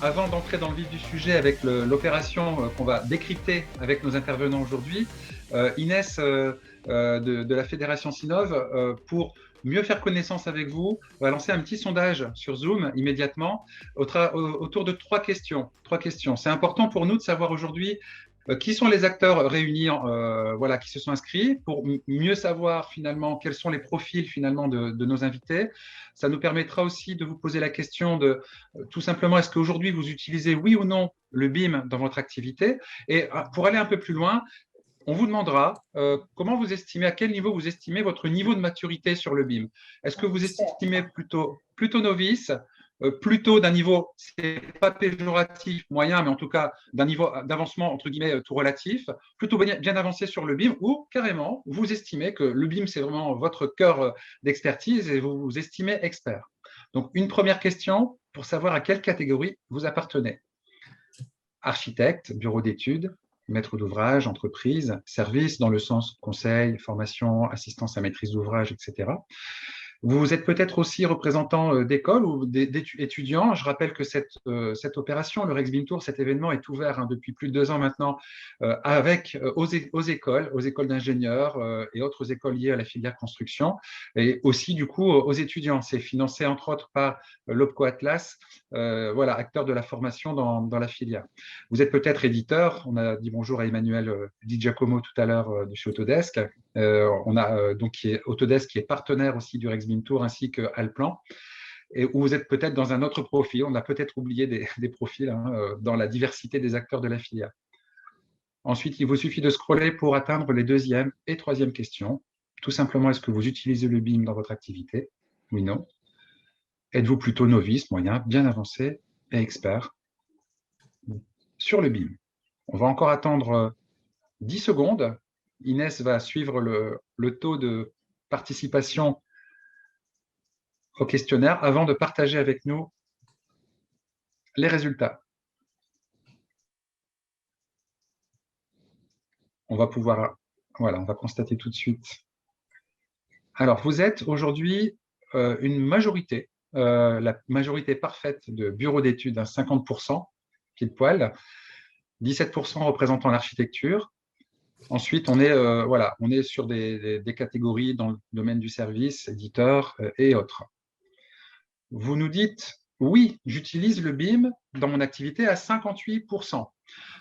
avant d'entrer dans le vif du sujet avec l'opération qu'on va décrypter avec nos intervenants aujourd'hui, Inès de la Fédération Sinov, pour mieux faire connaissance avec vous, va lancer un petit sondage sur Zoom immédiatement autour de trois questions. Trois questions. C'est important pour nous de savoir aujourd'hui qui sont les acteurs réunis, voilà, qui se sont inscrits, pour mieux savoir finalement quels sont les profils finalement de nos invités. Ça nous permettra aussi de vous poser la question de tout simplement, est-ce qu'aujourd'hui vous utilisez oui ou non le BIM dans votre activité? Et pour aller un peu plus loin, on vous demandera comment vous estimez, à quel niveau vous estimez votre niveau de maturité sur le BIM. Est-ce que vous estimez plutôt novice, plutôt d'un niveau, c'est pas péjoratif, moyen, mais en tout cas d'un niveau d'avancement entre guillemets tout relatif, plutôt bien avancé sur le BIM, ou carrément vous estimez que le BIM c'est vraiment votre cœur d'expertise et vous vous estimez expert. Donc une première question pour savoir à quelle catégorie vous appartenez. Architecte, bureau d'études, maître d'ouvrage, entreprise, service dans le sens conseil, formation, assistance à maîtrise d'ouvrage, etc. Vous êtes peut-être aussi représentant d'écoles ou d'étudiants. Je rappelle que cette opération, le Rex BIM Tour, cet événement est ouvert depuis plus de 2 ans maintenant aux écoles d'ingénieurs et autres écoles liées à la filière construction, et aussi du coup aux étudiants. C'est financé entre autres par l'OPCO Atlas, voilà, acteur de la formation dans la filière. Vous êtes peut-être éditeur. On a dit bonjour à Emmanuel Di Giacomo tout à l'heure de chez Autodesk. On a donc Autodesk qui est partenaire aussi du Rex BIM Tour ainsi que Allplan, et où vous êtes peut-être dans un autre profil. On a peut-être oublié des profils dans la diversité des acteurs de la filière. Ensuite, il vous suffit de scroller pour atteindre les deuxième et troisième questions. Tout simplement, est-ce que vous utilisez le BIM dans votre activité? Oui, non. Êtes-vous plutôt novice, moyen, bien avancé et expert sur le BIM? On va encore attendre 10 secondes. Inès va suivre le taux de participation au questionnaire avant de partager avec nous les résultats. On va pouvoir, voilà, on va constater tout de suite. Alors, vous êtes aujourd'hui une majorité, la majorité parfaite de bureaux d'études, 50%, pile poil, 17% représentant l'architecture. Ensuite, on est, voilà, on est sur des catégories dans le domaine du service, éditeur et autres. Vous nous dites, oui, j'utilise le BIM dans mon activité à 58%.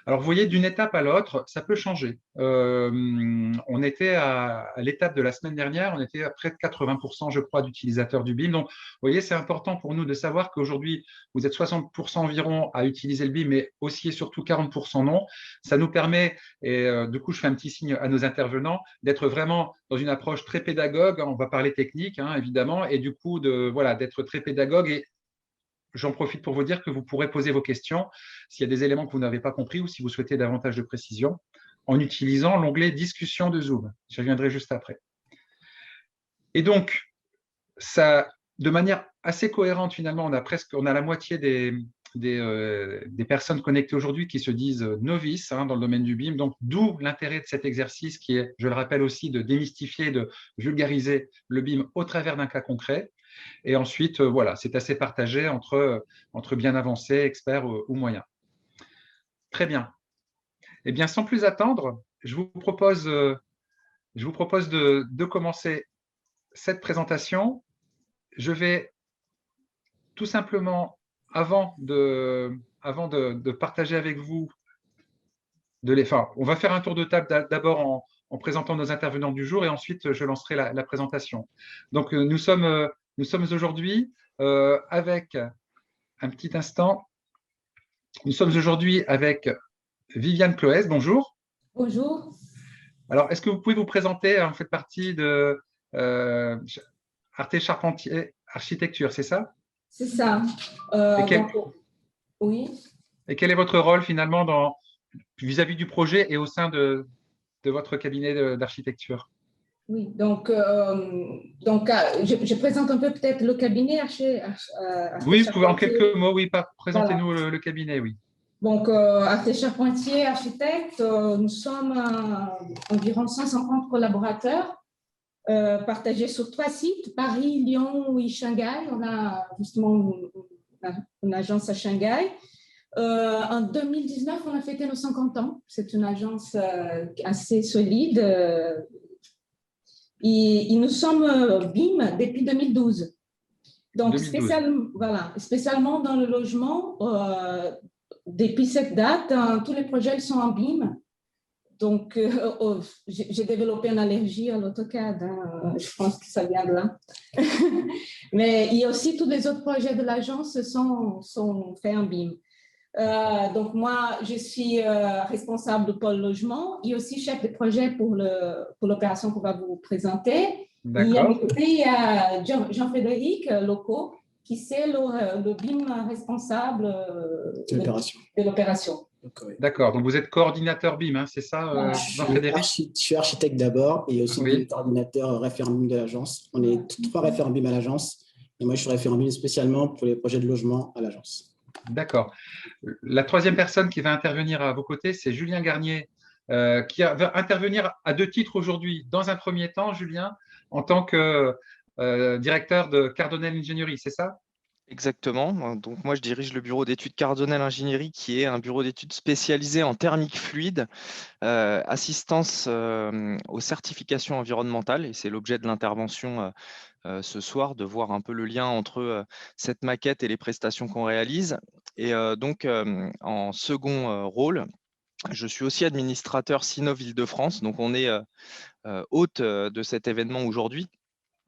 Alors, vous voyez, d'une étape à l'autre, ça peut changer. On était à l'étape de la semaine dernière, on était à près de 80%, je crois, d'utilisateurs du BIM. Donc, vous voyez, c'est important pour nous de savoir qu'aujourd'hui, vous êtes 60% environ à utiliser le BIM, mais aussi et surtout 40% non. Ça nous permet, et du coup, je fais un petit signe à nos intervenants, d'être vraiment dans une approche très pédagogue. On va parler technique, hein, évidemment, et du coup, voilà, d'être très pédagogue. Et j'en profite pour vous dire que vous pourrez poser vos questions s'il y a des éléments que vous n'avez pas compris ou si vous souhaitez davantage de précision en utilisant l'onglet Discussion de Zoom. J'y reviendrai juste après. Et donc, ça, de manière assez cohérente, finalement, on a la moitié des personnes connectées aujourd'hui qui se disent novices dans le domaine du BIM. Donc, d'où l'intérêt de cet exercice qui est, je le rappelle aussi, de démystifier, de vulgariser le BIM au travers d'un cas concret. Et ensuite, voilà, c'est assez partagé entre bien avancé, expert ou moyen. Très bien. Eh bien, sans plus attendre, je vous propose de commencer cette présentation. Je vais tout simplement, avant de partager avec vous, on va faire un tour de table d'abord en présentant nos intervenants du jour et ensuite je lancerai la présentation. Donc, nous sommes aujourd'hui avec, un petit instant, nous sommes aujourd'hui avec Viviane Cloès. Bonjour. Bonjour. Alors, est-ce que vous pouvez vous présenter? Vous faites partie de Arte Charpentier Architecture, c'est ça? C'est ça. Et quel, Oui. et quel est votre rôle finalement vis-à-vis du projet et au sein de votre cabinet d'architecture? Oui, je présente un peu peut-être le cabinet Arte Oui, vous pouvez en Charpentier. quelques mots, oui, Voilà. présentez-nous le cabinet, oui. Donc, Arte Charpentier, architecte, nous sommes environ 150 collaborateurs partagés sur 3 sites, Paris, Lyon et Shanghai. On a justement une agence à Shanghai. En 2019, on a fêté nos 50 ans. C'est une agence assez solide. Et nous sommes BIM depuis 2012. Donc, 2012. spécialement dans le logement, depuis cette date, tous les projets sont en BIM. Donc, j'ai développé une allergie à l'AutoCAD. Je pense que ça vient de là. Mais il y a aussi tous les autres projets de l'agence sont faits en BIM. Donc, moi, je suis responsable du pôle logement et aussi chef de projet pour l'opération qu'on va vous présenter. Et à mes côtés, il y a Jean-Frédéric Loco, qui c'est le BIM responsable de l'opération. D'accord, donc vous êtes coordinateur BIM, hein, c'est ça, Jean-Frédéric? Je suis architecte d'abord et aussi coordinateur référent BIM de l'agence. On est 3 référents BIM à l'agence et moi je suis référent BIM spécialement pour les projets de logement à l'agence. D'accord. La troisième personne qui va intervenir à vos côtés, c'est Julien Garnier, qui va intervenir à 2 titres aujourd'hui. Dans un premier temps, Julien, en tant que directeur de Cardonel Ingénierie, c'est ça? Exactement. Donc moi, je dirige le bureau d'études Cardonel Ingénierie, qui est un bureau d'études spécialisé en thermique fluide, assistance aux certifications environnementales. Et c'est l'objet de l'intervention ce soir, de voir un peu le lien entre cette maquette et les prestations qu'on réalise. Et donc, en second rôle, je suis aussi administrateur Sinov Île-de-France. Donc, on est hôte de cet événement aujourd'hui.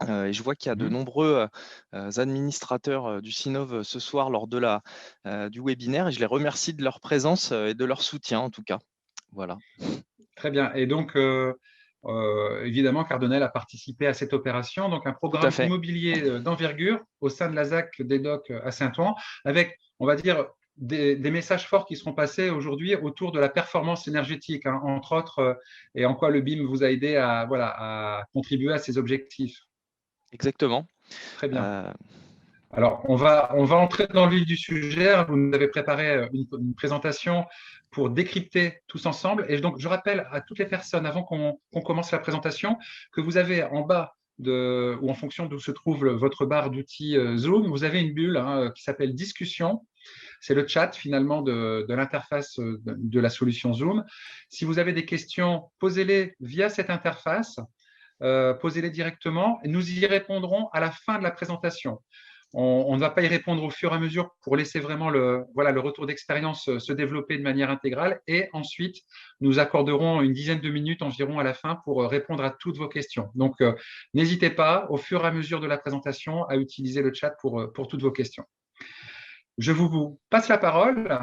Et je vois qu'il y a de nombreux administrateurs du Sinov ce soir lors de du webinaire et je les remercie de leur présence et de leur soutien en tout cas. Voilà. Très bien. Et donc, évidemment, Cardonel a participé à cette opération, donc un programme immobilier d'envergure au sein de la ZAC des Docks à Saint-Ouen, avec, on va dire, des messages forts qui seront passés aujourd'hui autour de la performance énergétique, hein, entre autres, et en quoi le BIM vous a aidé à contribuer à ces objectifs. Exactement. Très bien. Alors, on va entrer dans le vif du sujet. Vous nous avez préparé une présentation pour décrypter tous ensemble. Et donc, je rappelle à toutes les personnes, avant qu'on commence la présentation, que vous avez en bas, ou en fonction d'où se trouve votre barre d'outils Zoom, vous avez une bulle qui s'appelle « Discussion ». C'est le chat, finalement, de l'interface de la solution Zoom. Si vous avez des questions, posez-les via cette interface. Posez-les directement et nous y répondrons à la fin de la présentation. On ne va pas y répondre au fur et à mesure pour laisser vraiment le retour d'expérience se développer de manière intégrale et ensuite nous accorderons une dizaine de minutes environ à la fin pour répondre à toutes vos questions. Donc n'hésitez pas au fur et à mesure de la présentation à utiliser le chat pour toutes vos questions. Je vous passe la parole.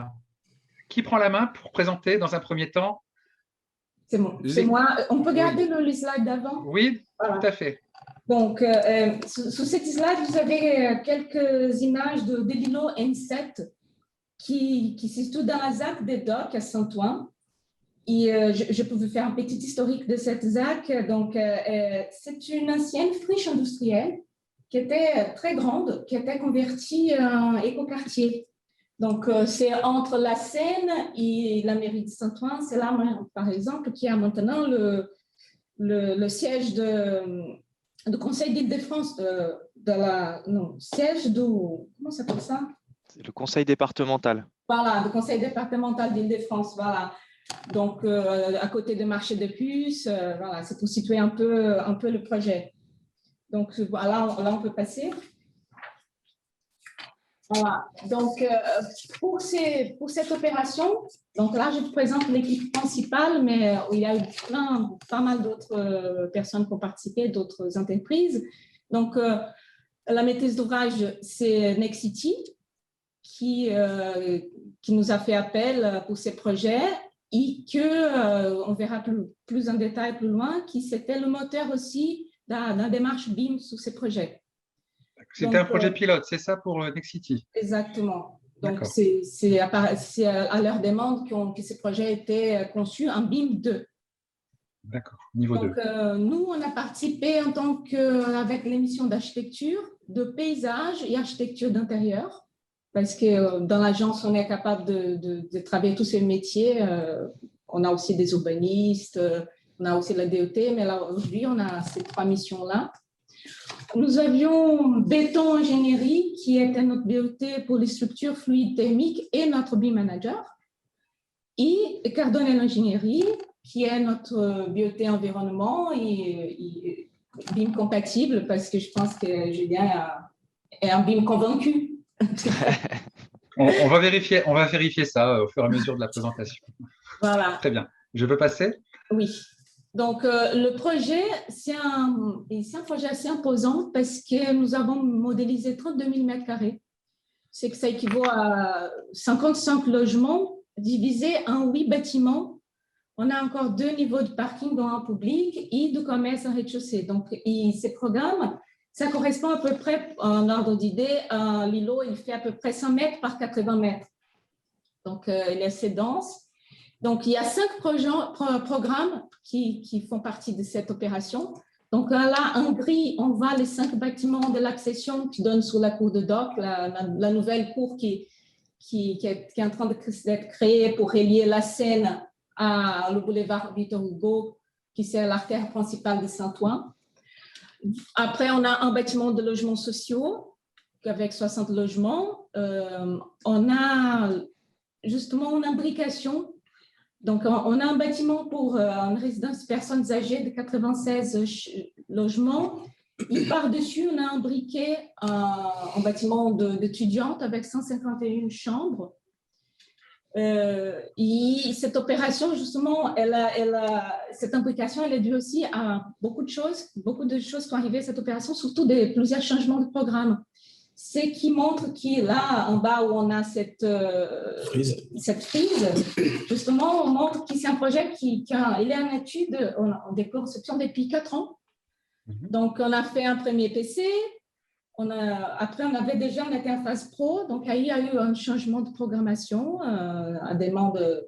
Qui prend la main pour présenter dans un premier temps? C'est bon, c'est moi. On peut garder le slide d'avant? Oui, voilà. Tout à fait. Donc, sur cette slide, vous avez quelques images de l'îlot N7 qui se situe dans la ZAC des Docks à Saint-Ouen. Et je peux vous faire un petit historique de cette ZAC. Donc, c'est une ancienne friche industrielle qui était très grande, qui était convertie en écoquartier. Donc, c'est entre la Seine et la mairie de Saint-Ouen. C'est là, par exemple, qu'il y a maintenant le siège du Conseil d'Île-de-France, siège du… Comment ça s'appelle ça? C'est le Conseil départemental. Voilà, le Conseil départemental d'Île-de-France, voilà. Donc, à côté du marché de puces, voilà, c'est pour situer un peu le projet. Donc, voilà, là, on peut passer. Voilà, donc pour cette opération, donc là je vous présente l'équipe principale, mais il y a eu pas mal d'autres personnes qui ont participé, d'autres entreprises. Donc la maîtrise d'ouvrage, c'est Nexity qui nous a fait appel pour ces projets et on verra plus en détail plus loin, qui c'était le moteur aussi de la démarche BIM sur ces projets. C'était un projet pilote, c'est ça pour Nexity? Exactement. Donc, c'est à leur demande que ces projets étaient conçus en BIM 2. D'accord, niveau 2. Donc, nous, on a participé en tant avec l'émission d'architecture, de paysage et architecture d'intérieur, parce que dans l'agence, on est capable de travailler tous ces métiers. On a aussi des urbanistes, on a aussi la DET, mais là, aujourd'hui, on a ces 3 missions-là. Nous avions Béton Ingénierie, qui était notre BOT pour les structures fluides thermiques et notre BIM Manager. Et Cardonel Ingénierie, qui est notre BOT environnement et BIM compatible, parce que je pense que Julien est un BIM convaincu. On va vérifier ça au fur et à mesure de la présentation. Voilà. Très bien. Je peux passer? Oui. Donc, le projet, c'est un projet assez imposant parce que nous avons modélisé 32 000 m². C'est que ça équivaut à 55 logements divisés en 8 bâtiments. On a encore 2 niveaux de parking dans un public et de commerce en rez-de-chaussée. Donc, ces programmes, ça correspond à peu près, en ordre d'idée, l'îlot, il fait à peu près 100 mètres par 80 mètres. Donc, il est assez dense. Donc, il y a 5 programmes qui font partie de cette opération. Donc, là, en gris, on voit les 5 bâtiments de l'accession qui donnent sur la cour de dock, la nouvelle cour qui est en train d'être créée pour relier la Seine le boulevard Victor Hugo, qui sert l'artère principale de Saint-Ouen. Après, on a un bâtiment de logements sociaux avec 60 logements. On a justement une imbrication. Donc, on a un bâtiment pour une résidence de personnes âgées de 96 logements. Et par-dessus, on a un briquet, un bâtiment d'étudiantes avec 151 chambres. Et cette opération, justement, cette imbrication, elle est due aussi à beaucoup de choses qui sont arrivées à cette opération, surtout plusieurs changements de programme. Ce qui montre que là, en bas où on a cette frise, justement, on montre que c'est un projet il est en étude, des conceptions depuis 4 ans. Donc, on a fait un premier PC. Après, on était en phase pro. Donc, il y a eu un changement de programmation à demande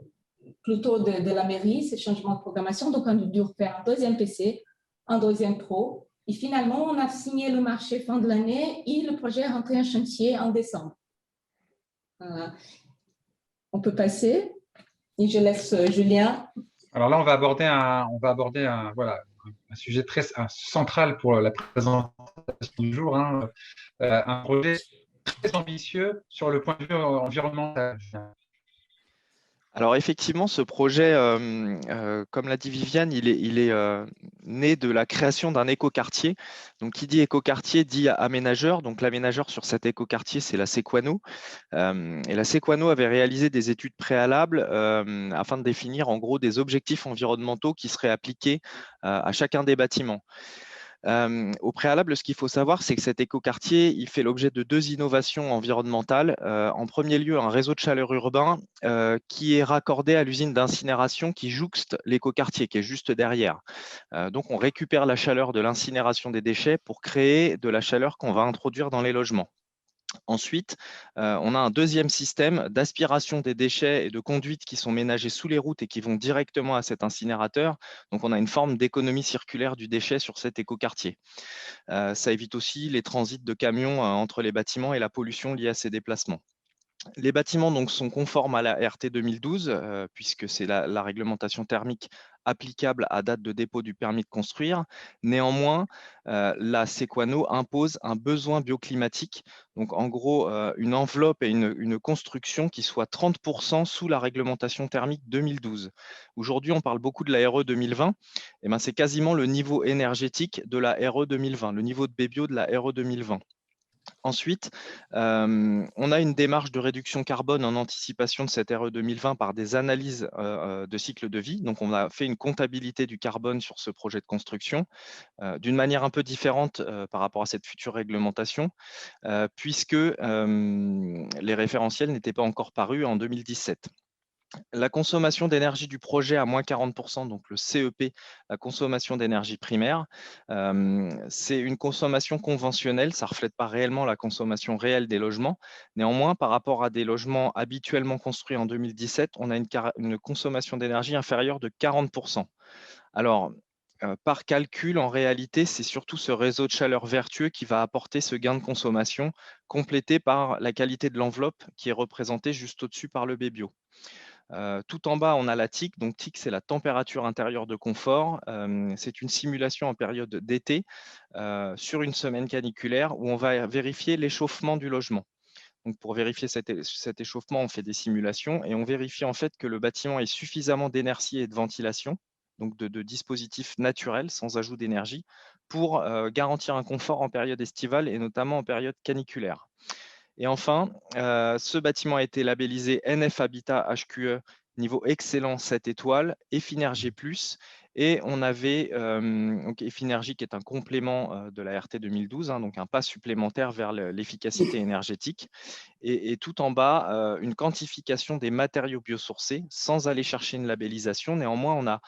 plutôt de la mairie, ces changements de programmation. Donc, on a dû refaire un deuxième PC, un deuxième pro. Et finalement, on a signé le marché fin de l'année et le projet est rentré en chantier en décembre. On peut passer et je laisse Julien. Alors là, on va aborder un sujet très central pour la présentation du jour, un projet très ambitieux sur le point de vue environnemental. Alors effectivement, ce projet, comme l'a dit Viviane, il est né de la création d'un écoquartier. Donc, qui dit écoquartier dit aménageur. Donc, l'aménageur sur cet écoquartier, c'est la Sequano. Et la Sequano avait réalisé des études préalables afin de définir en gros des objectifs environnementaux qui seraient appliqués à chacun des bâtiments. Au préalable, ce qu'il faut savoir, c'est que cet écoquartier, il fait l'objet de 2 innovations environnementales. En premier lieu, un réseau de chaleur urbain qui est raccordé à l'usine d'incinération qui jouxte l'écoquartier, qui est juste derrière. Donc, on récupère la chaleur de l'incinération des déchets pour créer de la chaleur qu'on va introduire dans les logements. Ensuite, on a un deuxième système d'aspiration des déchets et de conduites qui sont ménagés sous les routes et qui vont directement à cet incinérateur. Donc, on a une forme d'économie circulaire du déchet sur cet écoquartier. Ça évite aussi les transits de camions entre les bâtiments et la pollution liée à ces déplacements. Les bâtiments donc, sont conformes à la RT 2012, puisque c'est la réglementation thermique applicable à date de dépôt du permis de construire. Néanmoins, la Sequano impose un besoin bioclimatique, donc en gros une enveloppe et une construction qui soit 30% sous la réglementation thermique 2012. Aujourd'hui, on parle beaucoup de la RE 2020, et ben, c'est quasiment le niveau énergétique de la RE 2020, le niveau de BBio de la RE 2020. Ensuite, on a une démarche de réduction carbone en anticipation de cette RE 2020 par des analyses de cycle de vie. Donc, on a fait une comptabilité du carbone sur ce projet de construction d'une manière un peu différente par rapport à cette future réglementation, puisque les référentiels n'étaient pas encore parus en 2017. La consommation d'énergie du projet à moins 40%, donc le CEP, la consommation d'énergie primaire, c'est une consommation conventionnelle, ça ne reflète pas réellement la consommation réelle des logements. Néanmoins, par rapport à des logements habituellement construits en 2017, on a une consommation d'énergie inférieure de 40%. Alors, par calcul, en réalité, c'est surtout ce réseau de chaleur vertueux qui va apporter ce gain de consommation, complété par la qualité de l'enveloppe qui est représentée juste au-dessus par le BBio. Tout en bas, on a la TIC. Donc, TIC, c'est la température intérieure de confort. C'est une simulation en période d'été sur une semaine caniculaire où on va vérifier l'échauffement du logement. Donc, pour vérifier cet échauffement, on fait des simulations et on vérifie en fait que le bâtiment ait suffisamment d'inertie et de ventilation, donc de dispositifs naturels sans ajout d'énergie, pour garantir un confort en période estivale et notamment en période caniculaire. Et enfin, ce bâtiment a été labellisé NF Habitat HQE niveau excellent 7 étoiles, Effinergie+, et on avait donc Effinergie qui est un complément de la RT 2012, donc un pas supplémentaire vers l'efficacité énergétique. Et tout en bas, une quantification des matériaux biosourcés sans aller chercher une labellisation. Néanmoins, on a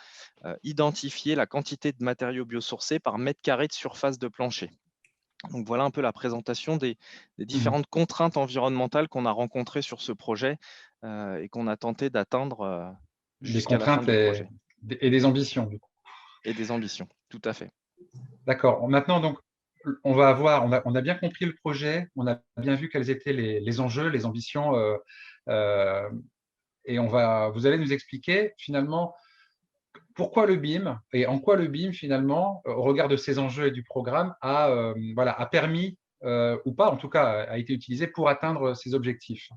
identifié la quantité de matériaux biosourcés par mètre carré de surface de plancher. Donc voilà un peu la présentation des différentes contraintes environnementales qu'on a rencontrées sur ce projet et qu'on a tenté d'atteindre jusqu'à la fin du projet. Et des ambitions, du coup. Et des ambitions, tout à fait. D'accord. Maintenant, donc, on a bien compris le projet, on a bien vu quels étaient les enjeux, les ambitions, et vous allez nous expliquer finalement pourquoi le BIM et en quoi le BIM finalement, au regard de ces enjeux et du programme, a permis, ou pas en tout cas, a été utilisé pour atteindre ces objectifs.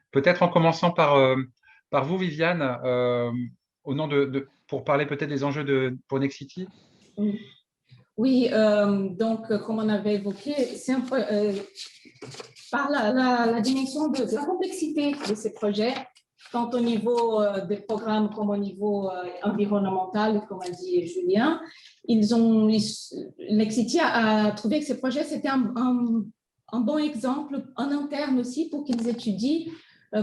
Peut-être en commençant par vous, Viviane, au nom pour parler peut-être des enjeux pour Nexity. Oui, donc comme on avait évoqué, c'est par la dimension de la complexité de ces projets, tant au niveau des programmes comme au niveau environnemental, comme a dit Julien. Nexity a trouvé que ces projets, c'était un bon exemple en interne aussi pour qu'ils étudient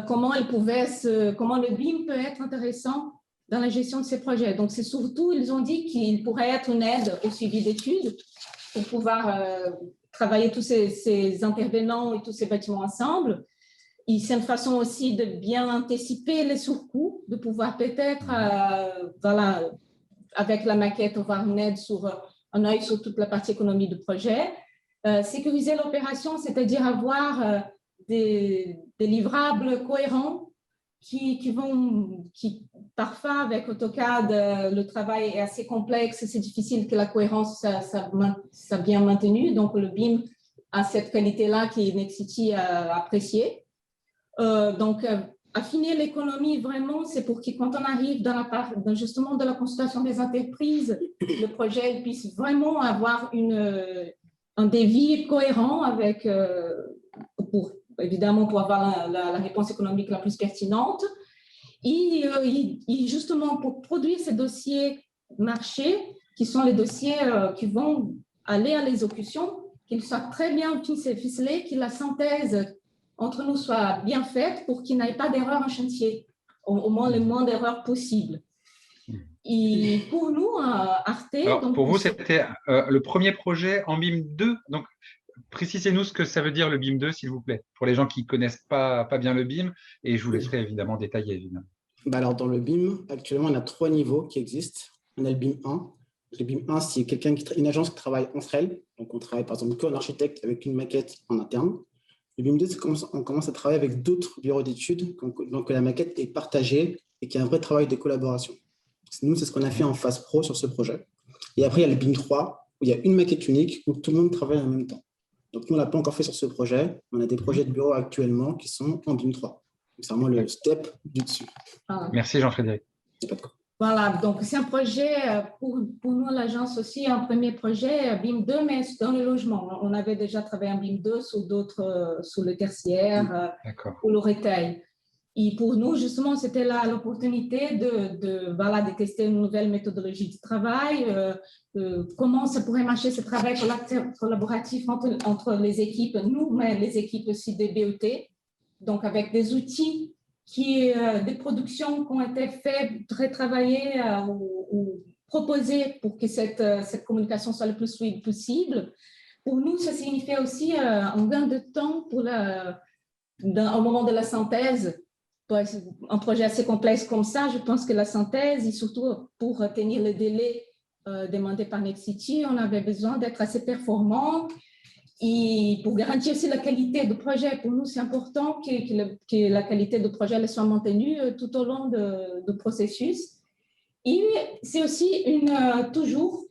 comment le BIM peut être intéressant dans la gestion de ces projets. Donc, c'est surtout, ils ont dit qu'il pourrait être une aide au suivi d'études pour pouvoir travailler tous ces intervenants et tous ces bâtiments ensemble. C'est une façon aussi de bien anticiper les surcoûts, de pouvoir peut-être, avec la maquette, avoir une aide un œil sur toute la partie économie du projet. Sécuriser l'opération, c'est-à-dire avoir des livrables cohérents qui parfois avec AutoCAD, le travail est assez complexe, c'est difficile que la cohérence soit bien maintenue. Donc, le BIM a cette qualité-là qui Nexity a appréciée. Donc, affiner l'économie, vraiment, c'est pour que quand on arrive dans la part justement de la consultation des entreprises, le projet puisse vraiment avoir un devis cohérent avec, évidemment, pour avoir la réponse économique la plus pertinente. Et justement, pour produire ces dossiers marchés, qui sont les dossiers qui vont aller à l'exécution, qu'ils soient très bien ficelés, que la synthèse entre nous soit bien faite pour qu'il n'y ait pas d'erreur en chantier, au moins le moins d'erreurs possible. Et pour nous, Arte… Alors, donc, pour vous, c'était le premier projet en BIM 2. Donc, précisez-nous ce que ça veut dire le BIM 2, s'il vous plaît, pour les gens qui ne connaissent pas bien le BIM, et je vous laisserai évidemment détailler. Évidemment. Alors, dans le BIM, actuellement, on a 3 niveaux qui existent. On a le BIM 1. Le BIM 1, c'est une agence qui travaille entre elles. Donc, on travaille par exemple qu'un architecte avec une maquette en interne. Le BIM 2, on commence à travailler avec d'autres bureaux d'études, donc la maquette est partagée et qu'il y a un vrai travail de collaboration. Nous, c'est ce qu'on a fait en phase pro sur ce projet. Et après, il y a le BIM 3, où il y a une maquette unique, où tout le monde travaille en même temps. Donc, nous, on ne l'a pas encore fait sur ce projet. On a des projets de bureau actuellement qui sont en BIM 3. C'est vraiment le step du dessus. Merci Jean-Frédéric. Voilà, donc c'est un projet, pour nous, l'agence aussi, un premier projet BIM 2, mais dans le logement. On avait déjà travaillé en BIM 2 sur sur le tertiaire ou le retail. Et pour nous, justement, c'était l'opportunité de tester une nouvelle méthodologie de travail, comment ça pourrait marcher ce travail collaboratif entre les équipes, nous, mais les équipes aussi des BET, donc avec des outils des productions qui ont été faites, retravaillées ou proposées pour que cette communication soit le plus fluide possible. Pour nous, ça signifiait aussi un gain de temps au moment de la synthèse. Pour un projet assez complexe comme ça, je pense que la synthèse, et surtout pour tenir le délai demandé par Nexity, on avait besoin d'être assez performant. Et pour garantir aussi la qualité de projet, pour nous, c'est important que la qualité de projet elle soit maintenue tout au long du processus. Et c'est aussi toujours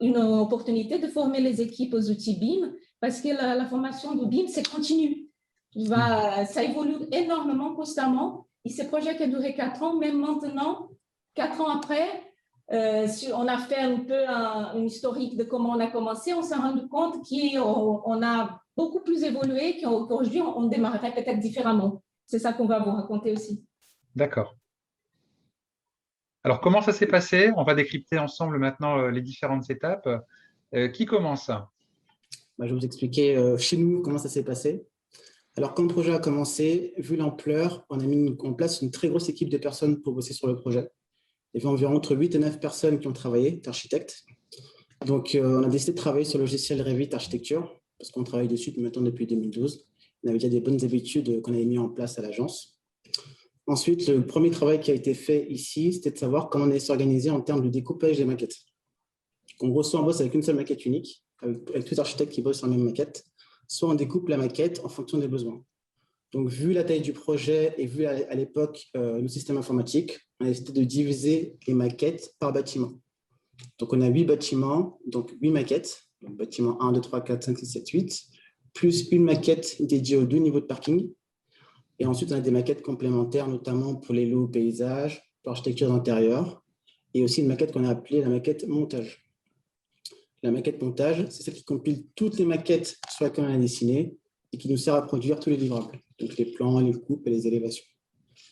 une opportunité de former les équipes aux outils BIM, parce que la formation du BIM, c'est continu. Ça évolue énormément, constamment. Et ce projet qui a duré 4 ans, même maintenant, 4 ans après, on a fait un peu un historique de comment on a commencé. On s'est rendu compte qu'on a beaucoup plus évolué, qu'aujourd'hui, on démarrerait peut-être différemment. C'est ça qu'on va vous raconter aussi. D'accord. Alors, comment ça s'est passé? On va décrypter ensemble maintenant les différentes étapes. Qui commence? Je vais vous expliquer chez nous comment ça s'est passé. Alors, quand le projet a commencé, vu l'ampleur, on a mis en place une très grosse équipe de personnes pour bosser sur le projet. Il y avait environ entre 8 et 9 personnes qui ont travaillé, d'architectes. Donc, on a décidé de travailler sur le logiciel Revit Architecture, parce qu'on travaille dessus maintenant depuis 2012. On avait déjà des bonnes habitudes qu'on avait mis en place à l'agence. Ensuite, le premier travail qui a été fait ici, c'était de savoir comment on allait s'organiser en termes de découpage des maquettes. En gros, soit on bosse avec une seule maquette unique, avec tous les architectes qui bossent sur la même maquette, soit on découpe la maquette en fonction des besoins. Donc, vu la taille du projet et vu à l'époque nos systèmes informatiques, on a décidé de diviser les maquettes par bâtiment. Donc, on a 8 bâtiments, donc 8 maquettes, donc bâtiment 1, 2, 3, 4, 5, 6, 7, 8, plus une maquette dédiée aux 2 niveaux de parking. Et ensuite, on a des maquettes complémentaires, notamment pour les lots paysages, pour l'architecture d'intérieur, et aussi une maquette qu'on a appelée la maquette montage. La maquette montage, c'est celle qui compile toutes les maquettes sur lesquelles on a dessiné et qui nous sert à produire tous les livrables, donc les plans, les coupes et les élévations.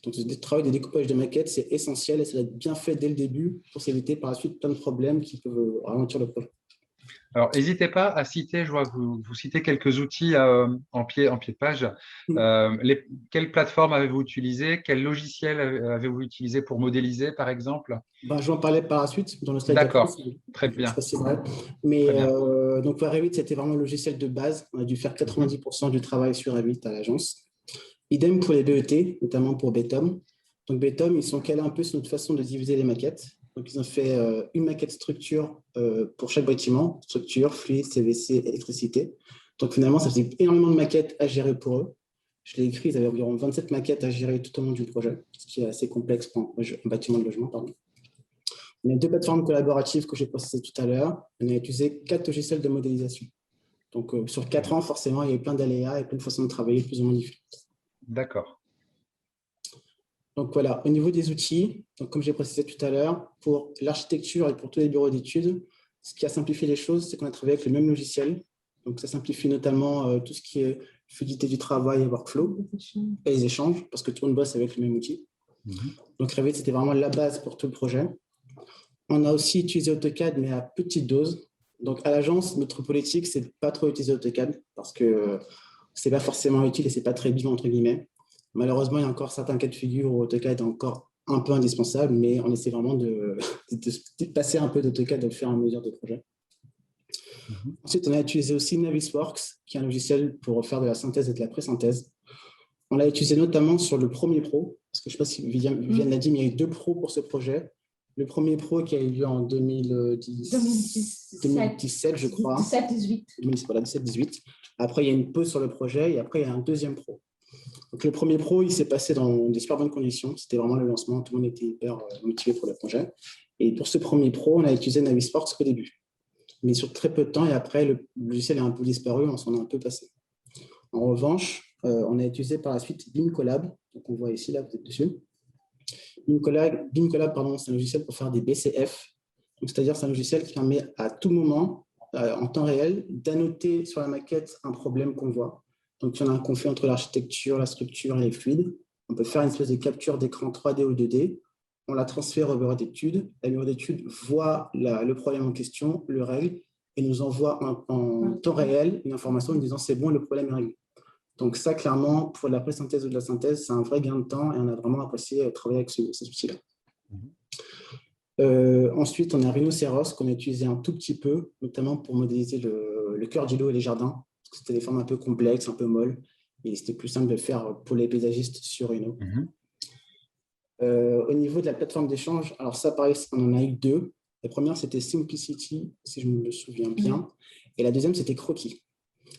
Donc, ce travail de découpage de maquettes, c'est essentiel et ça doit être bien fait dès le début pour s'éviter par la suite plein de problèmes qui peuvent ralentir le projet. Alors, n'hésitez pas à citer, je vois que vous citez quelques outils en pied de page. Quelle plateforme avez-vous utilisé? Quel logiciel avez-vous utilisé pour modéliser, par exemple? Je vais en parler par la suite, dans le slide d'après. D'accord, très bien. Je sais pas si c'est vrai. Mais donc, Revit, c'était vraiment le logiciel de base. On a dû faire 90% du travail sur Revit à l'agence. Idem pour les BET, notamment pour Betom. Donc, Betom, ils sont calés un peu sur notre façon de diviser les maquettes. Donc, ils ont fait une maquette structure pour chaque bâtiment, structure, fluide, CVC, électricité. Donc, finalement, ça faisait énormément de maquettes à gérer pour eux. Je l'ai écrit, ils avaient environ 27 maquettes à gérer tout au long du projet, ce qui est assez complexe pour un bâtiment de logement. Pardon. On a 2 plateformes collaboratives que j'ai précisées tout à l'heure. On a utilisé 4 logiciels de modélisation. Donc, sur 4 ans, forcément, il y a eu plein d'aléas et plein de façons de travailler plus ou moins différentes. D'accord. Donc voilà, au niveau des outils, donc comme j'ai précisé tout à l'heure, pour l'architecture et pour tous les bureaux d'études, ce qui a simplifié les choses, c'est qu'on a travaillé avec le même logiciel. Donc ça simplifie notamment tout ce qui est fluidité du travail et workflow et les échanges, parce que tout le monde bosse avec le même outil. Donc Revit, c'était vraiment la base pour tout le projet. On a aussi utilisé AutoCAD, mais à petite dose. Donc à l'agence, notre politique, c'est de ne pas trop utiliser AutoCAD, parce que ce n'est pas forcément utile et ce n'est pas très bien, entre guillemets. Malheureusement, il y a encore certains cas de figure où AutoCAD est encore un peu indispensable, mais on essaie vraiment de passer un peu d'AutoCAD au fur et à mesure des projets. Ensuite, on a utilisé aussi Navisworks, qui est un logiciel pour faire de la synthèse et de la pré-synthèse. On l'a utilisé notamment sur le premier pro, parce que je ne sais pas si Viviane l'a dit, mais il y a eu 2 pros pour ce projet. Le premier pro qui a eu lieu en 2017, je crois. 17-18. Voilà, 17-18. Après, il y a une pause sur le projet et après, il y a un deuxième pro. Donc, le premier pro, il s'est passé dans des super bonnes conditions. C'était vraiment le lancement. Tout le monde était hyper motivé pour le projet. Et pour ce premier pro, on a utilisé Navisworks au début. Mais sur très peu de temps, et après, le logiciel est un peu disparu, on s'en est un peu passé. En revanche, on a utilisé par la suite BIMcollab. Donc, on voit ici, là, vous êtes dessus. BIMcollab, c'est un logiciel pour faire des BCF. C'est-à-dire, c'est un logiciel qui permet à tout moment, en temps réel, d'annoter sur la maquette un problème qu'on voit. Donc, il y en a un conflit entre l'architecture, la structure et les fluides. On peut faire une espèce de capture d'écran 3D ou 2D. On la transfère au bureau d'études. Le bureau d'études voit le problème en question, le règle, et nous envoie en temps réel une information nous disant c'est bon, le problème est réglé. Donc, ça, clairement, pour la pré-synthèse ou de la synthèse, c'est un vrai gain de temps et on a vraiment apprécié travailler avec cet outil-là. Ensuite, on a Rhinoceros qu'on a utilisé un tout petit peu, notamment pour modéliser le cœur du lot et les jardins. C'était des formes un peu complexes, un peu molles, et c'était plus simple de le faire pour les paysagistes sur Rhino. Au niveau de la plateforme d'échange, alors ça, pareil, on en a eu 2. La première, c'était Simplicity, si je me souviens bien, et la deuxième, c'était Croquis.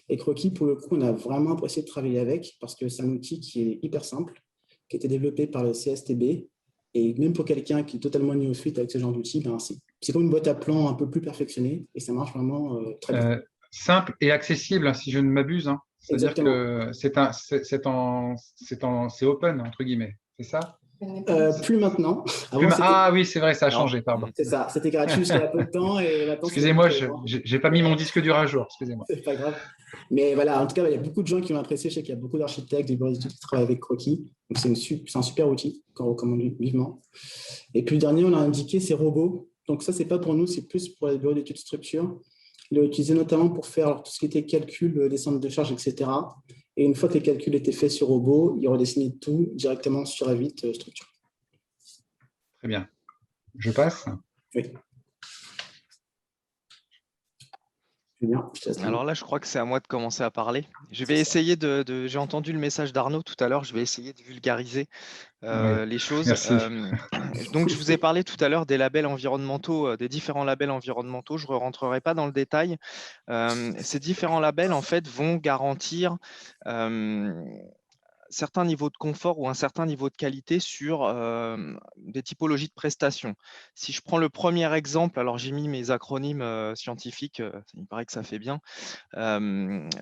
Et Croquis, pour le coup, on a vraiment apprécié de travailler avec parce que c'est un outil qui est hyper simple, qui a été développé par le CSTB. Et même pour quelqu'un qui est totalement néophyte avec ce genre d'outil, ben, c'est comme une boîte à plans un peu plus perfectionnée et ça marche vraiment très bien. Simple et accessible, hein, si je ne m'abuse, hein. C'est-à-dire Exactement. que c'est open, entre guillemets. C'est ça? Plus maintenant. Plus Avant, c'était Ah oui, c'est vrai, ça a Alors, changé, pardon. c'est ça, c'était gratuit jusqu'à peu de temps et maintenant c'est vraiment Excusez-moi, je payant. n'ai pas mis mon disque dur à jour, excusez-moi. C'est pas grave. Mais voilà, en tout cas, il y a beaucoup de gens qui ont apprécié. Je sais qu'il y a beaucoup d'architectes, des bureaux d'études qui travaillent avec Croquis. Donc, c'est un super outil qu'on recommande vivement. Et puis, le dernier, on a indiqué, c'est Robo. Donc, ça, c'est pas pour nous, c'est plus pour les bureaux d'études structure. Il est utilisé notamment pour faire tout ce qui était calcul des centres de charge, etc. Et une fois que les calculs étaient faits sur Robo, il redessinait tout directement sur Revit structure. Très bien. Je passe. Oui. Bien, alors là, je crois que c'est à moi de commencer à parler. Je vais essayer j'ai entendu le message d'Arnaud tout à l'heure, je vais essayer de vulgariser Oui, les choses. merci. Donc, je vous ai parlé tout à l'heure des labels environnementaux, des différents labels environnementaux. Je ne rentrerai pas dans le détail. Ces différents labels, en fait, vont garantir certains niveaux de confort ou un certain niveau de qualité sur des typologies de prestations. Si je prends le premier exemple, alors j'ai mis mes acronymes scientifiques, il me paraît que ça fait bien.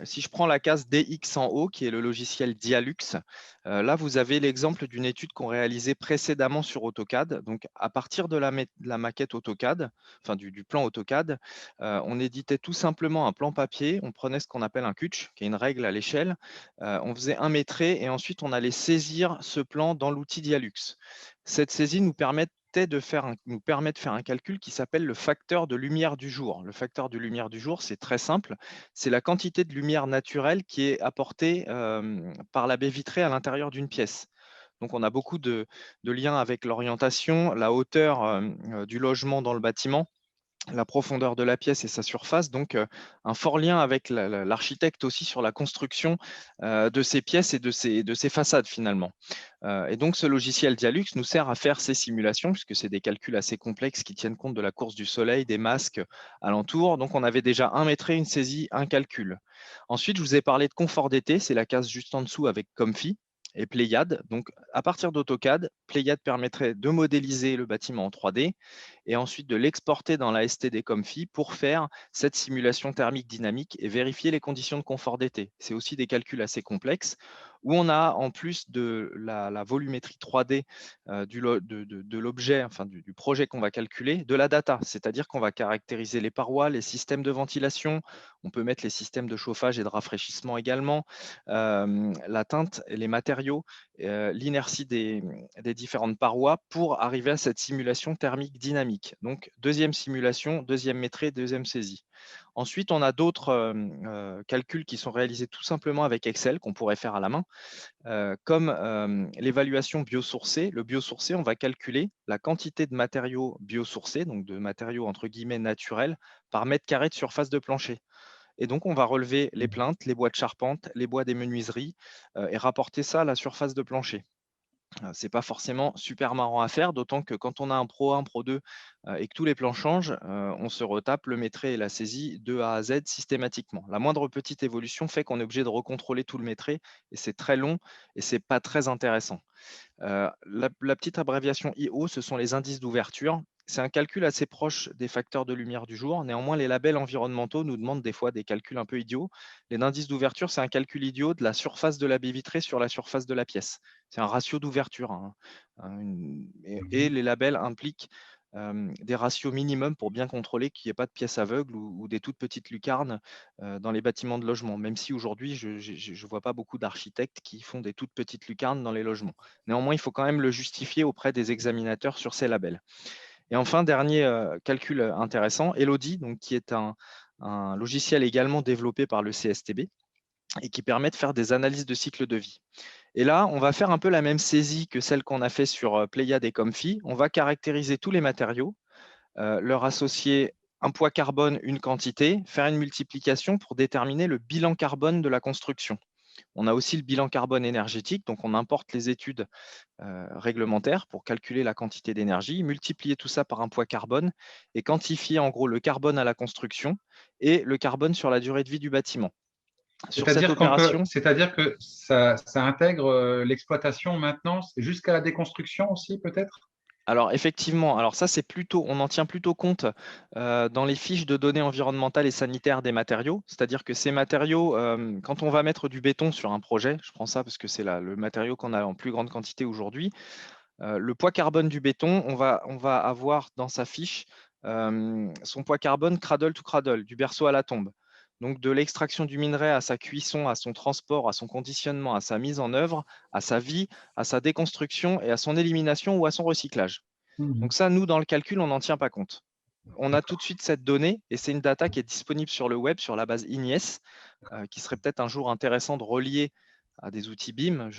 Si je prends la case DX en haut, qui est le logiciel Dialux, là, vous avez l'exemple d'une étude qu'on réalisait précédemment sur AutoCAD. Donc, à partir de la maquette AutoCAD, enfin du plan AutoCAD, on éditait tout simplement un plan papier. On prenait ce qu'on appelle un CUTCH, qui est une règle à l'échelle. On faisait un métré et ensuite, on allait saisir ce plan dans l'outil Dialux. Cette saisie nous permet de faire un calcul qui s'appelle le facteur de lumière du jour. Le facteur de lumière du jour, c'est très simple. C'est la quantité de lumière naturelle qui est apportée par la baie vitrée à l'intérieur d'une pièce. Donc, on a beaucoup de liens avec l'orientation, la hauteur du logement dans le bâtiment, la profondeur de la pièce et sa surface, donc un fort lien avec l'architecte aussi sur la construction de ces pièces et de ces façades finalement. Et donc ce logiciel Dialux nous sert à faire ces simulations puisque c'est des calculs assez complexes qui tiennent compte de la course du soleil, des masques alentour. Donc on avait déjà un métré, une saisie, un calcul. Ensuite, je vous ai parlé de confort d'été, c'est la case juste en dessous avec Comfy et Pléiade. Donc, à partir d'AutoCAD, Pléiade permettrait de modéliser le bâtiment en 3D et ensuite de l'exporter dans la STD Comfy pour faire cette simulation thermique dynamique et vérifier les conditions de confort d'été. C'est aussi des calculs assez complexes où on a, en plus de la volumétrie 3D de l'objet, enfin du projet qu'on va calculer, de la data, c'est-à-dire qu'on va caractériser les parois, les systèmes de ventilation, on peut mettre les systèmes de chauffage et de rafraîchissement également, la teinte, les matériaux, l'inertie des différentes parois pour arriver à cette simulation thermique dynamique. Donc, deuxième simulation, deuxième métré, deuxième saisie. Ensuite, on a d'autres calculs qui sont réalisés tout simplement avec Excel qu'on pourrait faire à la main, comme l'évaluation biosourcée. Le biosourcé, on va calculer la quantité de matériaux biosourcés, donc de matériaux entre guillemets naturels, par mètre carré de surface de plancher. Et donc, on va relever les plinthes, les bois de charpente, les bois des menuiseries et rapporter ça à la surface de plancher. Ce n'est pas forcément super marrant à faire, d'autant que quand on a un Pro 1, Pro 2 et que tous les plans changent, on se retape le métré et la saisie de A à Z systématiquement. La moindre petite évolution fait qu'on est obligé de recontrôler tout le métré et c'est très long et ce n'est pas très intéressant. La petite abréviation IO, ce sont les indices d'ouverture. C'est un calcul assez proche des facteurs de lumière du jour. Néanmoins, les labels environnementaux nous demandent des fois des calculs un peu idiots. Les indices d'ouverture, c'est un calcul idiot de la surface de la baie vitrée sur la surface de la pièce. C'est un ratio d'ouverture, hein. Et les labels impliquent des ratios minimums pour bien contrôler qu'il n'y ait pas de pièces aveugles ou des toutes petites lucarnes dans les bâtiments de logement, même si aujourd'hui, je ne vois pas beaucoup d'architectes qui font des toutes petites lucarnes dans les logements. Néanmoins, il faut quand même le justifier auprès des examinateurs sur ces labels. Et enfin, dernier calcul intéressant, Elodie, donc, qui est un logiciel également développé par le CSTB et qui permet de faire des analyses de cycle de vie. Et là, on va faire un peu la même saisie que celle qu'on a fait sur Pléiade et Comfy. On va caractériser tous les matériaux, leur associer un poids carbone, une quantité, faire une multiplication pour déterminer le bilan carbone de la construction. On a aussi le bilan carbone énergétique, donc on importe les études réglementaires pour calculer la quantité d'énergie, multiplier tout ça par un poids carbone et quantifier en gros le carbone à la construction et le carbone sur la durée de vie du bâtiment. Sur cette opération. C'est-à-dire que ça intègre l'exploitation, maintenance, jusqu'à la déconstruction aussi, peut-être? Alors effectivement, alors ça c'est plutôt, on en tient plutôt compte dans les fiches de données environnementales et sanitaires des matériaux, c'est-à-dire que ces matériaux, quand on va mettre du béton sur un projet, je prends ça parce que c'est le matériau qu'on a en plus grande quantité aujourd'hui, le poids carbone du béton, on va avoir dans sa fiche son poids carbone cradle to cradle, du berceau à la tombe. Donc de l'extraction du minerai à sa cuisson, à son transport, à son conditionnement, à sa mise en œuvre, à sa vie, à sa déconstruction et à son élimination ou à son recyclage. Donc ça, nous, dans le calcul, on n'en tient pas compte. On a tout de suite cette donnée et c'est une data qui est disponible sur le web, sur la base INIES, qui serait peut-être un jour intéressant de relier à des outils BIM.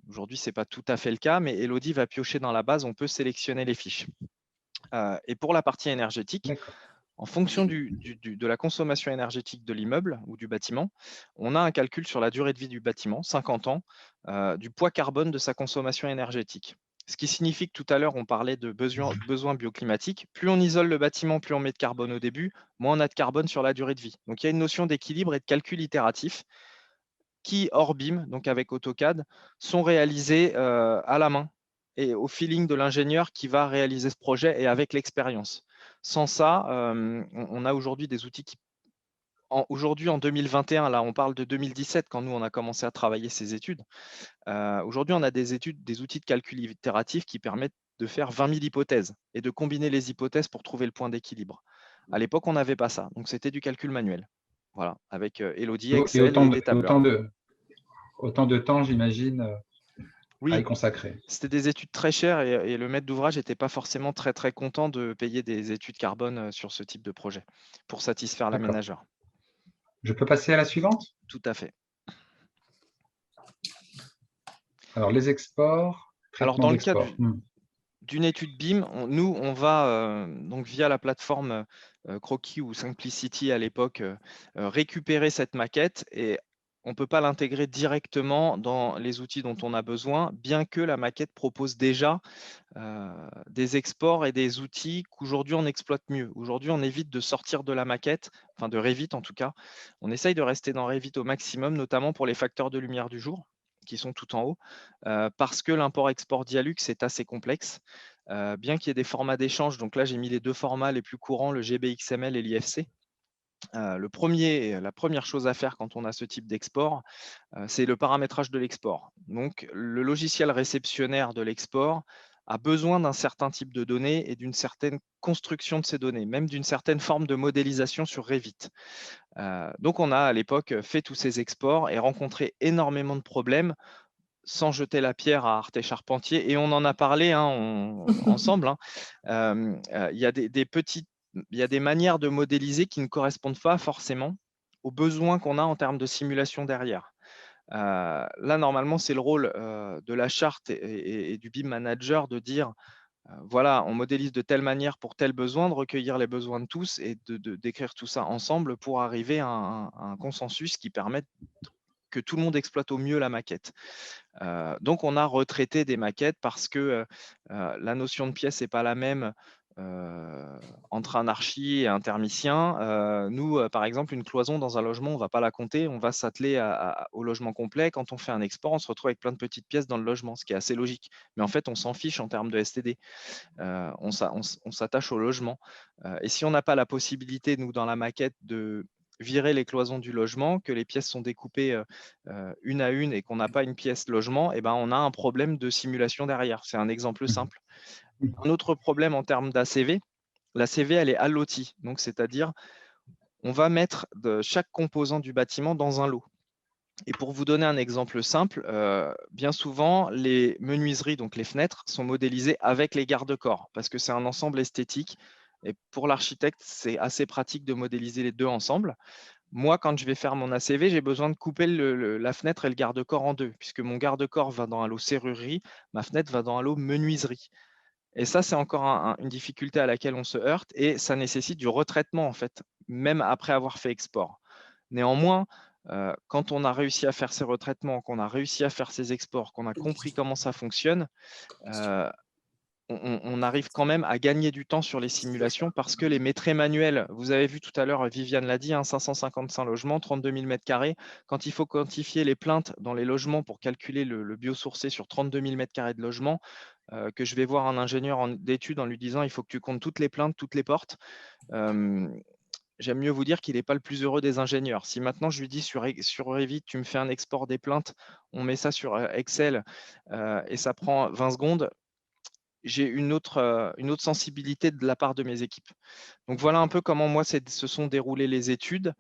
Aujourd'hui, ce n'est pas tout à fait le cas, mais Elodie va piocher dans la base, on peut sélectionner les fiches. Et pour la partie énergétique, en fonction de la consommation énergétique de l'immeuble ou du bâtiment, on a un calcul sur la durée de vie du bâtiment, 50 ans, du poids carbone de sa consommation énergétique. Ce qui signifie que tout à l'heure, on parlait de besoins bioclimatiques. Plus on isole le bâtiment, plus on met de carbone au début, moins on a de carbone sur la durée de vie. Donc il y a une notion d'équilibre et de calcul itératif qui, hors BIM, donc avec AutoCAD, sont réalisés à la main et au feeling de l'ingénieur qui va réaliser ce projet et avec l'expérience. Sans ça, on a aujourd'hui des outils qui… Aujourd'hui, en 2021, là, on parle de 2017 quand nous, on a commencé à travailler ces études. Aujourd'hui, on a des outils de calcul itératif qui permettent de faire 20 000 hypothèses et de combiner les hypothèses pour trouver le point d'équilibre. À l'époque, on n'avait pas ça. Donc, c'était du calcul manuel. Voilà, avec Elodie, Excel et des tableurs. Autant de temps, j'imagine, à y consacrer. C'était des études très chères et le maître d'ouvrage n'était pas forcément très, très content de payer des études carbone sur ce type de projet pour satisfaire l'aménageur. Je peux passer à la suivante? Tout à fait. Alors, les exports. Alors, dans le cas d'une étude BIM, nous, on va, donc via la plateforme Croquis ou Simplicity à l'époque, récupérer cette maquette et on ne peut pas l'intégrer directement dans les outils dont on a besoin, bien que la maquette propose déjà des exports et des outils qu'aujourd'hui on exploite mieux. Aujourd'hui, on évite de sortir de la maquette, enfin de Revit en tout cas. On essaye de rester dans Revit au maximum, notamment pour les facteurs de lumière du jour, qui sont tout en haut, parce que l'import-export Dialux est assez complexe. Bien qu'il y ait des formats d'échange, donc là j'ai mis les deux formats les plus courants, le GBXML et l'IFC. La première chose à faire quand on a ce type d'export, c'est le paramétrage de l'export. Donc, le logiciel réceptionnaire de l'export a besoin d'un certain type de données et d'une certaine construction de ces données, même d'une certaine forme de modélisation sur Revit. Donc, on a à l'époque fait tous ces exports et rencontré énormément de problèmes sans jeter la pierre à Arte Charpentier. Et on en a parlé ensemble. Il y a il y a des manières de modéliser qui ne correspondent pas forcément aux besoins qu'on a en termes de simulation derrière. Là, normalement, c'est le rôle de la charte et du BIM manager de dire, voilà, on modélise de telle manière pour tel besoin, de recueillir les besoins de tous et d'écrire tout ça ensemble pour arriver à un consensus qui permette que tout le monde exploite au mieux la maquette. Donc, on a retraité des maquettes parce que la notion de pièce n'est pas la même entre un archi et un thermicien. Nous, par exemple, une cloison dans un logement, on ne va pas la compter, on va s'atteler au logement complet. Quand on fait un export, on se retrouve avec plein de petites pièces dans le logement, ce qui est assez logique. Mais en fait, on s'en fiche en termes de STD. On s'attache au logement. Et si on n'a pas la possibilité, nous, dans la maquette, de virer les cloisons du logement, que les pièces sont découpées une à une et qu'on n'a pas une pièce logement, ben, on a un problème de simulation derrière. C'est un exemple simple. Un autre problème en termes d'ACV, l'ACV, elle est allotie. Donc, c'est-à-dire, on va mettre chaque composant du bâtiment dans un lot. Et pour vous donner un exemple simple, bien souvent, les menuiseries, donc les fenêtres, sont modélisées avec les garde-corps parce que c'est un ensemble esthétique. Et pour l'architecte, c'est assez pratique de modéliser les deux ensemble. Moi, quand je vais faire mon ACV, j'ai besoin de couper la fenêtre et le garde-corps en deux, puisque mon garde-corps va dans un lot serrurerie, ma fenêtre va dans un lot menuiserie. Et ça, c'est encore une difficulté à laquelle on se heurte et ça nécessite du retraitement, en fait, même après avoir fait export. Néanmoins, quand on a réussi à faire ces retraitements, qu'on a réussi à faire ces exports, qu'on a compris comment ça fonctionne, on arrive quand même à gagner du temps sur les simulations parce que les maîtres manuels, vous avez vu tout à l'heure, Viviane l'a dit, 555 logements, 32 000 m². Quand il faut quantifier les plaintes dans les logements pour calculer le biosourcé sur 32 000 m² de logement, que je vais voir un ingénieur d'études en lui disant il faut que tu comptes toutes les plaintes, toutes les portes. J'aime mieux vous dire qu'il n'est pas le plus heureux des ingénieurs. Si maintenant je lui dis sur Revit, tu me fais un export des plaintes, on met ça sur Excel et ça prend 20 secondes, j'ai une autre sensibilité de la part de mes équipes. Donc voilà un peu comment moi se sont déroulées les études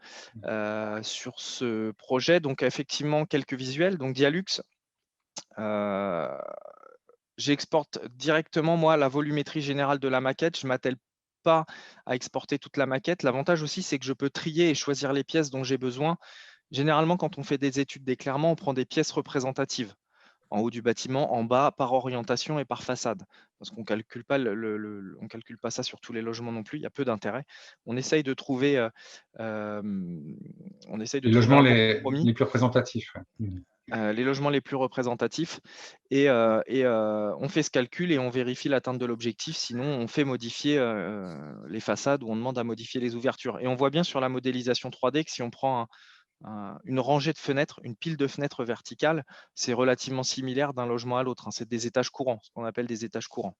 sur ce projet. Donc effectivement, quelques visuels. Donc Dialux, j'exporte directement moi la volumétrie générale de la maquette. Je ne m'attelle pas à exporter toute la maquette. L'avantage aussi, c'est que je peux trier et choisir les pièces dont j'ai besoin. Généralement, quand on fait des études d'éclairement, on prend des pièces représentatives en haut du bâtiment, en bas, par orientation et par façade. Parce qu'on ne calcule pas, on calcule pas ça sur tous les logements non plus, il y a peu d'intérêt. On essaye de trouver, les logements un les plus représentatifs. les logements les plus représentatifs et on fait ce calcul et on vérifie l'atteinte de l'objectif, sinon on fait modifier les façades ou on demande à modifier les ouvertures. Et on voit bien sur la modélisation 3D que si on prend une rangée de fenêtres, une pile de fenêtres verticales, c'est relativement similaire d'un logement à l'autre. C'est des étages courants, ce qu'on appelle des étages courants.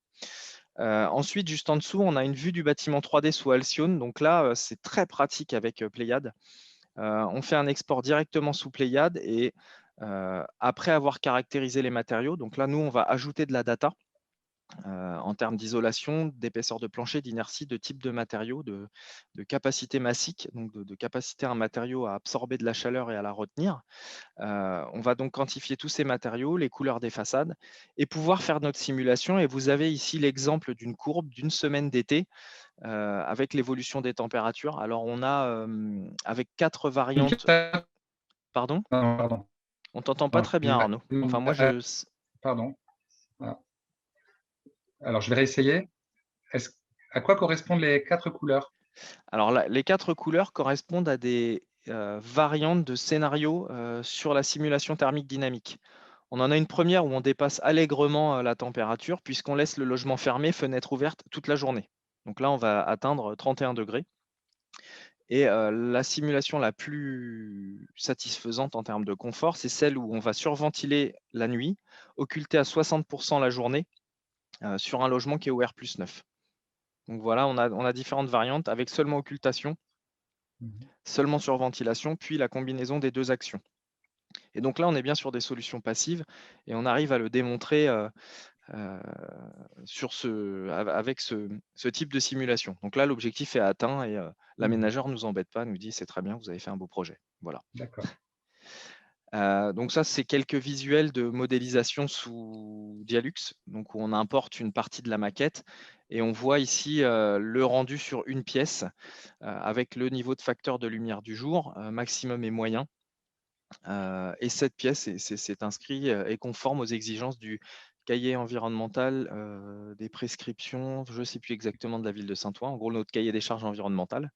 Ensuite, juste en dessous, on a une vue du bâtiment 3D sous Halcyon. Donc là, c'est très pratique avec Pléiade. On fait un export directement sous Pléiade et après avoir caractérisé les matériaux, donc là, nous, on va ajouter de la data en termes d'isolation, d'épaisseur de plancher, d'inertie, de type de matériaux, de capacité massique, donc de capacité à un matériau à absorber de la chaleur et à la retenir. On va donc quantifier tous ces matériaux, les couleurs des façades et pouvoir faire notre simulation. Et vous avez ici l'exemple d'une courbe d'une semaine d'été avec l'évolution des températures. Alors, on a avec 4 variantes. Pardon ? Pardon. On ne t'entend pas très bien, Arnaud. Enfin, moi, Pardon. Alors, je vais réessayer. À quoi correspondent les 4 couleurs? Alors, les 4 couleurs correspondent à des variantes de scénarios sur la simulation thermique dynamique. On en a une première où on dépasse allègrement la température puisqu'on laisse le logement fermé, fenêtre ouverte toute la journée. Donc là, on va atteindre 31 degrés. Et la simulation la plus satisfaisante en termes de confort, c'est celle où on va surventiler la nuit, occulter à 60% la journée sur un logement qui est ouvert +9. Donc voilà, on a différentes variantes avec seulement occultation, seulement surventilation, puis la combinaison des deux actions. Et donc là, on est bien sur des solutions passives et on arrive à le démontrer avec ce type de simulation. Donc là, l'objectif est atteint et l'aménageur ne nous embête pas, nous dit c'est très bien, vous avez fait un beau projet. Voilà. D'accord. Donc ça, c'est quelques visuels de modélisation sous Dialux, donc où on importe une partie de la maquette et on voit ici le rendu sur une pièce avec le niveau de facteur de lumière du jour, maximum et moyen. Et cette pièce c'est inscrit et conforme aux exigences du cahier environnemental des prescriptions, je ne sais plus exactement de la ville de Saint-Ouen, en gros notre cahier des charges environnementales,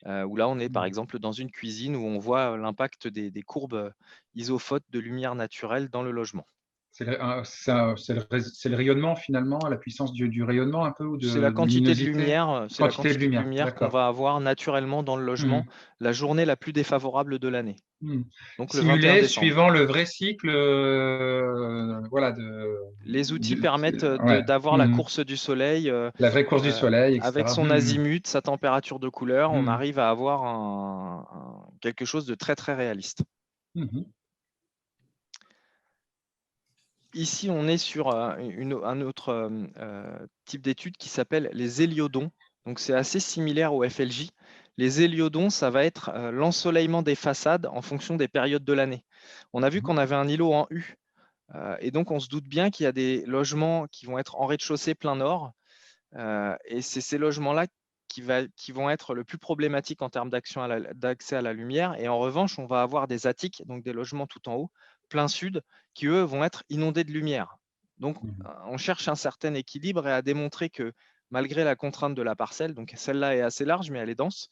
où là on est par exemple dans une cuisine où on voit l'impact des courbes isophotes de lumière naturelle dans le logement. C'est le rayonnement finalement, la puissance du rayonnement un peu ou C'est la de quantité de luminosité? lumière, c'est la quantité de lumière qu'on D'accord. va avoir naturellement dans le logement la journée la plus défavorable de l'année. Donc le 21 Simulé décembre. suivant le vrai cycle, voilà, les outils permettent d'avoir la course du soleil, la vraie course du soleil, etc. avec son azimut, sa température de couleur, on arrive à avoir quelque chose de très très réaliste. Ici, on est sur un autre type d'étude qui s'appelle les héliodons. Donc, c'est assez similaire au FLJ. Les héliodons, ça va être l'ensoleillement des façades en fonction des périodes de l'année. On a vu qu'on avait un îlot en U. Et donc, on se doute bien qu'il y a des logements qui vont être en rez-de-chaussée plein nord. Et c'est ces logements-là qui vont être le plus problématiques en termes d'accès à la lumière. Et en revanche, on va avoir des attiques, donc des logements tout en haut, plein sud, qui eux vont être inondés de lumière. Donc, on cherche un certain équilibre et à démontrer que malgré la contrainte de la parcelle, donc celle-là est assez large, mais elle est dense,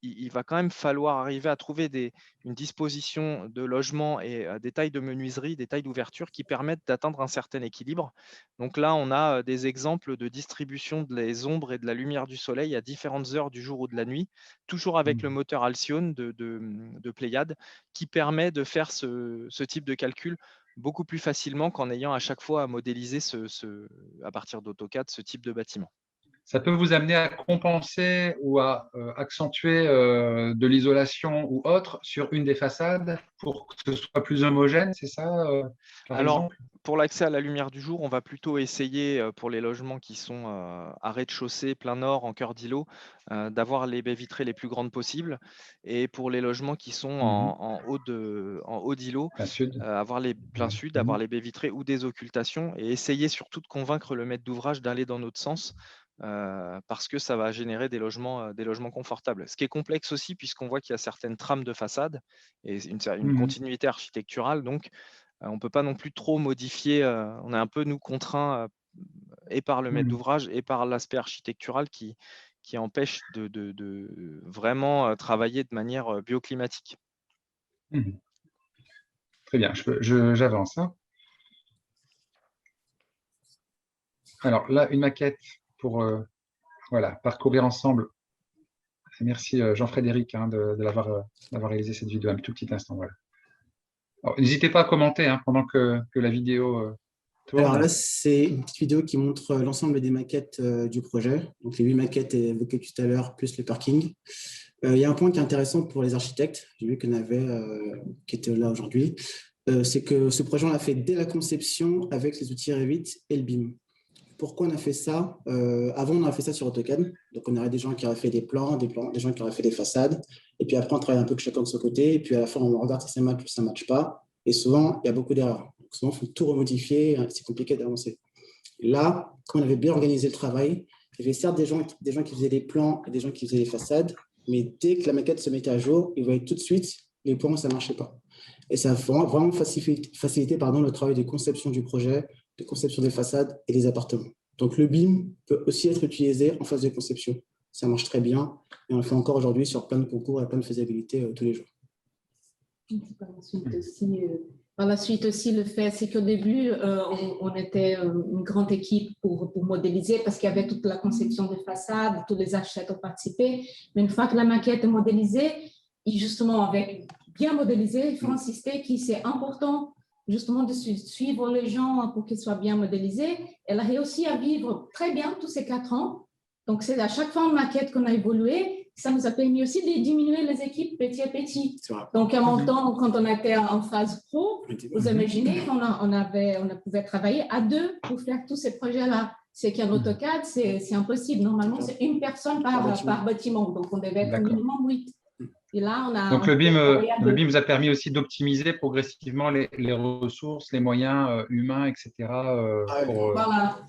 il va quand même falloir arriver à trouver une disposition de logement et des tailles de menuiserie, des tailles d'ouverture qui permettent d'atteindre un certain équilibre. Donc là, on a des exemples de distribution des ombres et de la lumière du soleil à différentes heures du jour ou de la nuit, toujours avec le moteur Halcyon de Pléiade, qui permet de faire ce type de calcul beaucoup plus facilement qu'en ayant à chaque fois à modéliser à partir d'AutoCAD ce type de bâtiment. Ça peut vous amener à compenser ou à accentuer de l'isolation ou autre sur une des façades pour que ce soit plus homogène, c'est ça, par Alors, exemple? pour l'accès à la lumière du jour, on va plutôt essayer, pour les logements qui sont à rez-de-chaussée, plein nord, en cœur d'îlot, d'avoir les baies vitrées les plus grandes possibles. Et pour les logements qui sont en haut d'îlot, Plein sud. avoir les plein sud, avoir les baies vitrées ou des occultations, et essayer surtout de convaincre le maître d'ouvrage d'aller dans notre sens, parce que ça va générer des logements confortables. Ce qui est complexe aussi, puisqu'on voit qu'il y a certaines trames de façade et une continuité architecturale. Donc, on ne peut pas non plus trop modifier. On est un peu, nous, contraints et par le maître d'ouvrage et par l'aspect architectural qui empêche de vraiment travailler de manière bioclimatique. Très bien, j'avance, hein. Alors là, une maquette pour voilà, parcourir ensemble. Merci Jean-Frédéric hein, d'avoir réalisé cette vidéo un tout petit instant. Voilà. N'hésitez pas à commenter hein, pendant que la vidéo tourne. Alors là, c'est une petite vidéo qui montre l'ensemble des maquettes du projet. Donc les 8 maquettes évoquées tout à l'heure, plus le parking. Il y a un point qui est intéressant pour les architectes, j'ai vu qu'il y en avait qui étaient là aujourd'hui, c'est que ce projet, on l'a fait dès la conception avec les outils Revit et le BIM. Pourquoi on a fait ça? Avant, on a fait ça sur AutoCAD. Donc, on aurait des gens qui auraient fait des plans, des gens qui auraient fait des façades. Et puis après, on travaille un peu chacun de son côté. Et puis à la fin, on regarde si ça match ou ça ne match pas. Et souvent, il y a beaucoup d'erreurs. Donc, souvent, il faut tout remodifier. C'est compliqué d'avancer. Là, quand on avait bien organisé le travail, il y avait certes des gens qui faisaient les plans et des gens qui faisaient les façades. Mais dès que la maquette se mettait à jour, ils voyaient tout de suite les points où ça ne marchait pas. Et ça a vraiment facilité le travail de conception du projet, de conception des façades et des appartements. Donc, le BIM peut aussi être utilisé en phase de conception. Ça marche très bien et on le fait encore aujourd'hui sur plein de concours et plein de faisabilités tous les jours. Par la suite aussi, le fait, c'est qu'au début, on était une grande équipe pour modéliser parce qu'il y avait toute la conception des façades, tous les architectes ont participé. Mais une fois que la maquette est modélisée, et justement, avec bien modélisé, il faut insister que c'est important justement de suivre les gens pour qu'ils soient bien modélisés. Elle a réussi à vivre très bien tous ces 4 ans. Donc, c'est à chaque fois une maquette qu'on a évolué. Ça nous a permis aussi de diminuer les équipes petit à petit. Donc, à mon temps, quand on était en phase pro, vous imaginez qu'on pouvait travailler à 2 pour faire tous ces projets-là. C'est qu'en AutoCAD, c'est impossible. Normalement, c'est une personne par bâtiment. Donc, on devait être minimum 8. Et là, donc, le BIM vous a permis aussi d'optimiser progressivement les ressources, les moyens humains, etc. Pour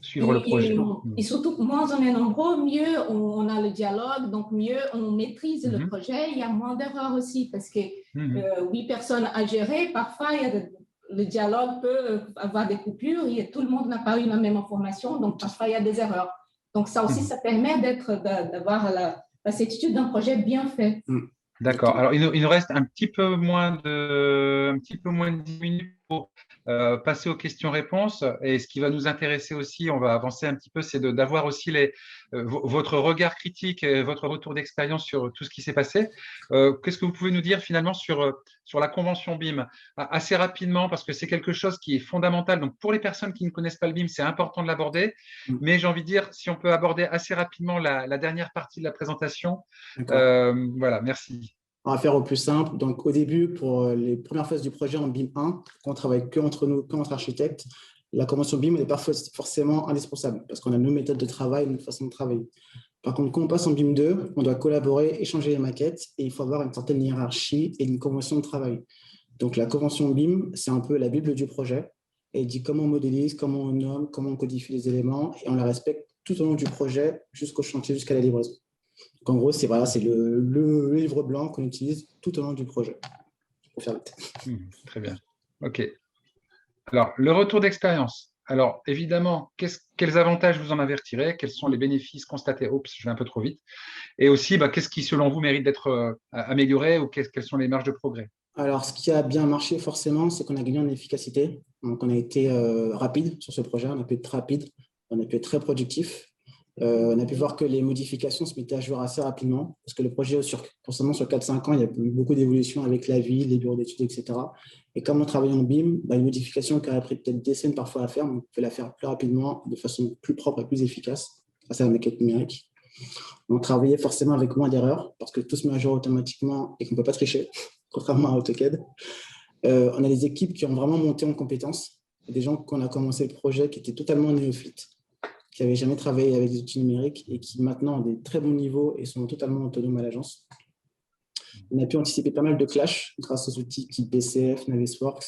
suivre le projet. Et surtout, moins on est nombreux, mieux on a le dialogue, donc mieux on maîtrise le projet. Il y a moins d'erreurs aussi parce que 8 personnes à gérer, parfois le dialogue peut avoir des coupures et tout le monde n'a pas eu la même information, donc parfois il y a des erreurs. Donc ça aussi, ça permet d'avoir la certitude d'un projet bien fait. D'accord. Alors, il nous reste un petit peu moins de 10 minutes pour passer aux questions-réponses. Et ce qui va nous intéresser aussi, on va avancer un petit peu, c'est d'avoir aussi votre regard critique et votre retour d'expérience sur tout ce qui s'est passé. Qu'est-ce que vous pouvez nous dire finalement sur la convention BIM? Assez rapidement, parce que c'est quelque chose qui est fondamental. Donc, pour les personnes qui ne connaissent pas le BIM, c'est important de l'aborder. Mais j'ai envie de dire, si on peut aborder assez rapidement la dernière partie de la présentation. Voilà, merci. On va faire au plus simple. Donc, au début, pour les premières phases du projet en BIM 1, quand on travaille que entre nous, qu'entre architectes, la convention BIM n'est pas forcément indispensable parce qu'on a nos méthodes de travail, notre façon de travailler. Par contre, quand on passe en BIM 2, on doit collaborer, échanger les maquettes et il faut avoir une certaine hiérarchie et une convention de travail. Donc, la convention BIM, c'est un peu la Bible du projet et elle dit comment on modélise, comment on nomme, comment on codifie les éléments et on la respecte tout au long du projet jusqu'au chantier, jusqu'à la livraison. Donc, en gros, c'est le livre blanc qu'on utilise tout au long du projet. Pour faire vite. Très bien. OK. Alors, le retour d'expérience. Alors, évidemment, quels avantages vous en avez retirés? Quels sont les bénéfices constatés? Oups, je vais un peu trop vite. Et aussi, qu'est-ce qui, selon vous, mérite d'être amélioré ou quelles sont les marges de progrès? Alors, ce qui a bien marché forcément, c'est qu'on a gagné en efficacité. Donc, on a été rapide sur ce projet, on a pu être rapide, on a pu être très productif. On a pu voir que les modifications se mettaient à jour assez rapidement, parce que le projet, forcément sur 4-5 ans, il y a eu beaucoup d'évolutions avec la ville, les bureaux d'études, etc. Et comme on travaille en BIM, une modification qui aurait pris peut-être des semaines parfois à faire, on peut la faire plus rapidement, de façon plus propre et plus efficace, grâce à la maquette numérique. On travaillait forcément avec moins d'erreurs, parce que tout se met à jour automatiquement et qu'on ne peut pas tricher, contrairement à AutoCAD. On a des équipes qui ont vraiment monté en compétences, des gens qu'on a commencé le projet qui étaient totalement néophytes, qui n'avaient jamais travaillé avec des outils numériques et qui maintenant ont des très bons niveaux et sont totalement autonomes à l'agence. On a pu anticiper pas mal de clashs grâce aux outils type BCF, Navisworks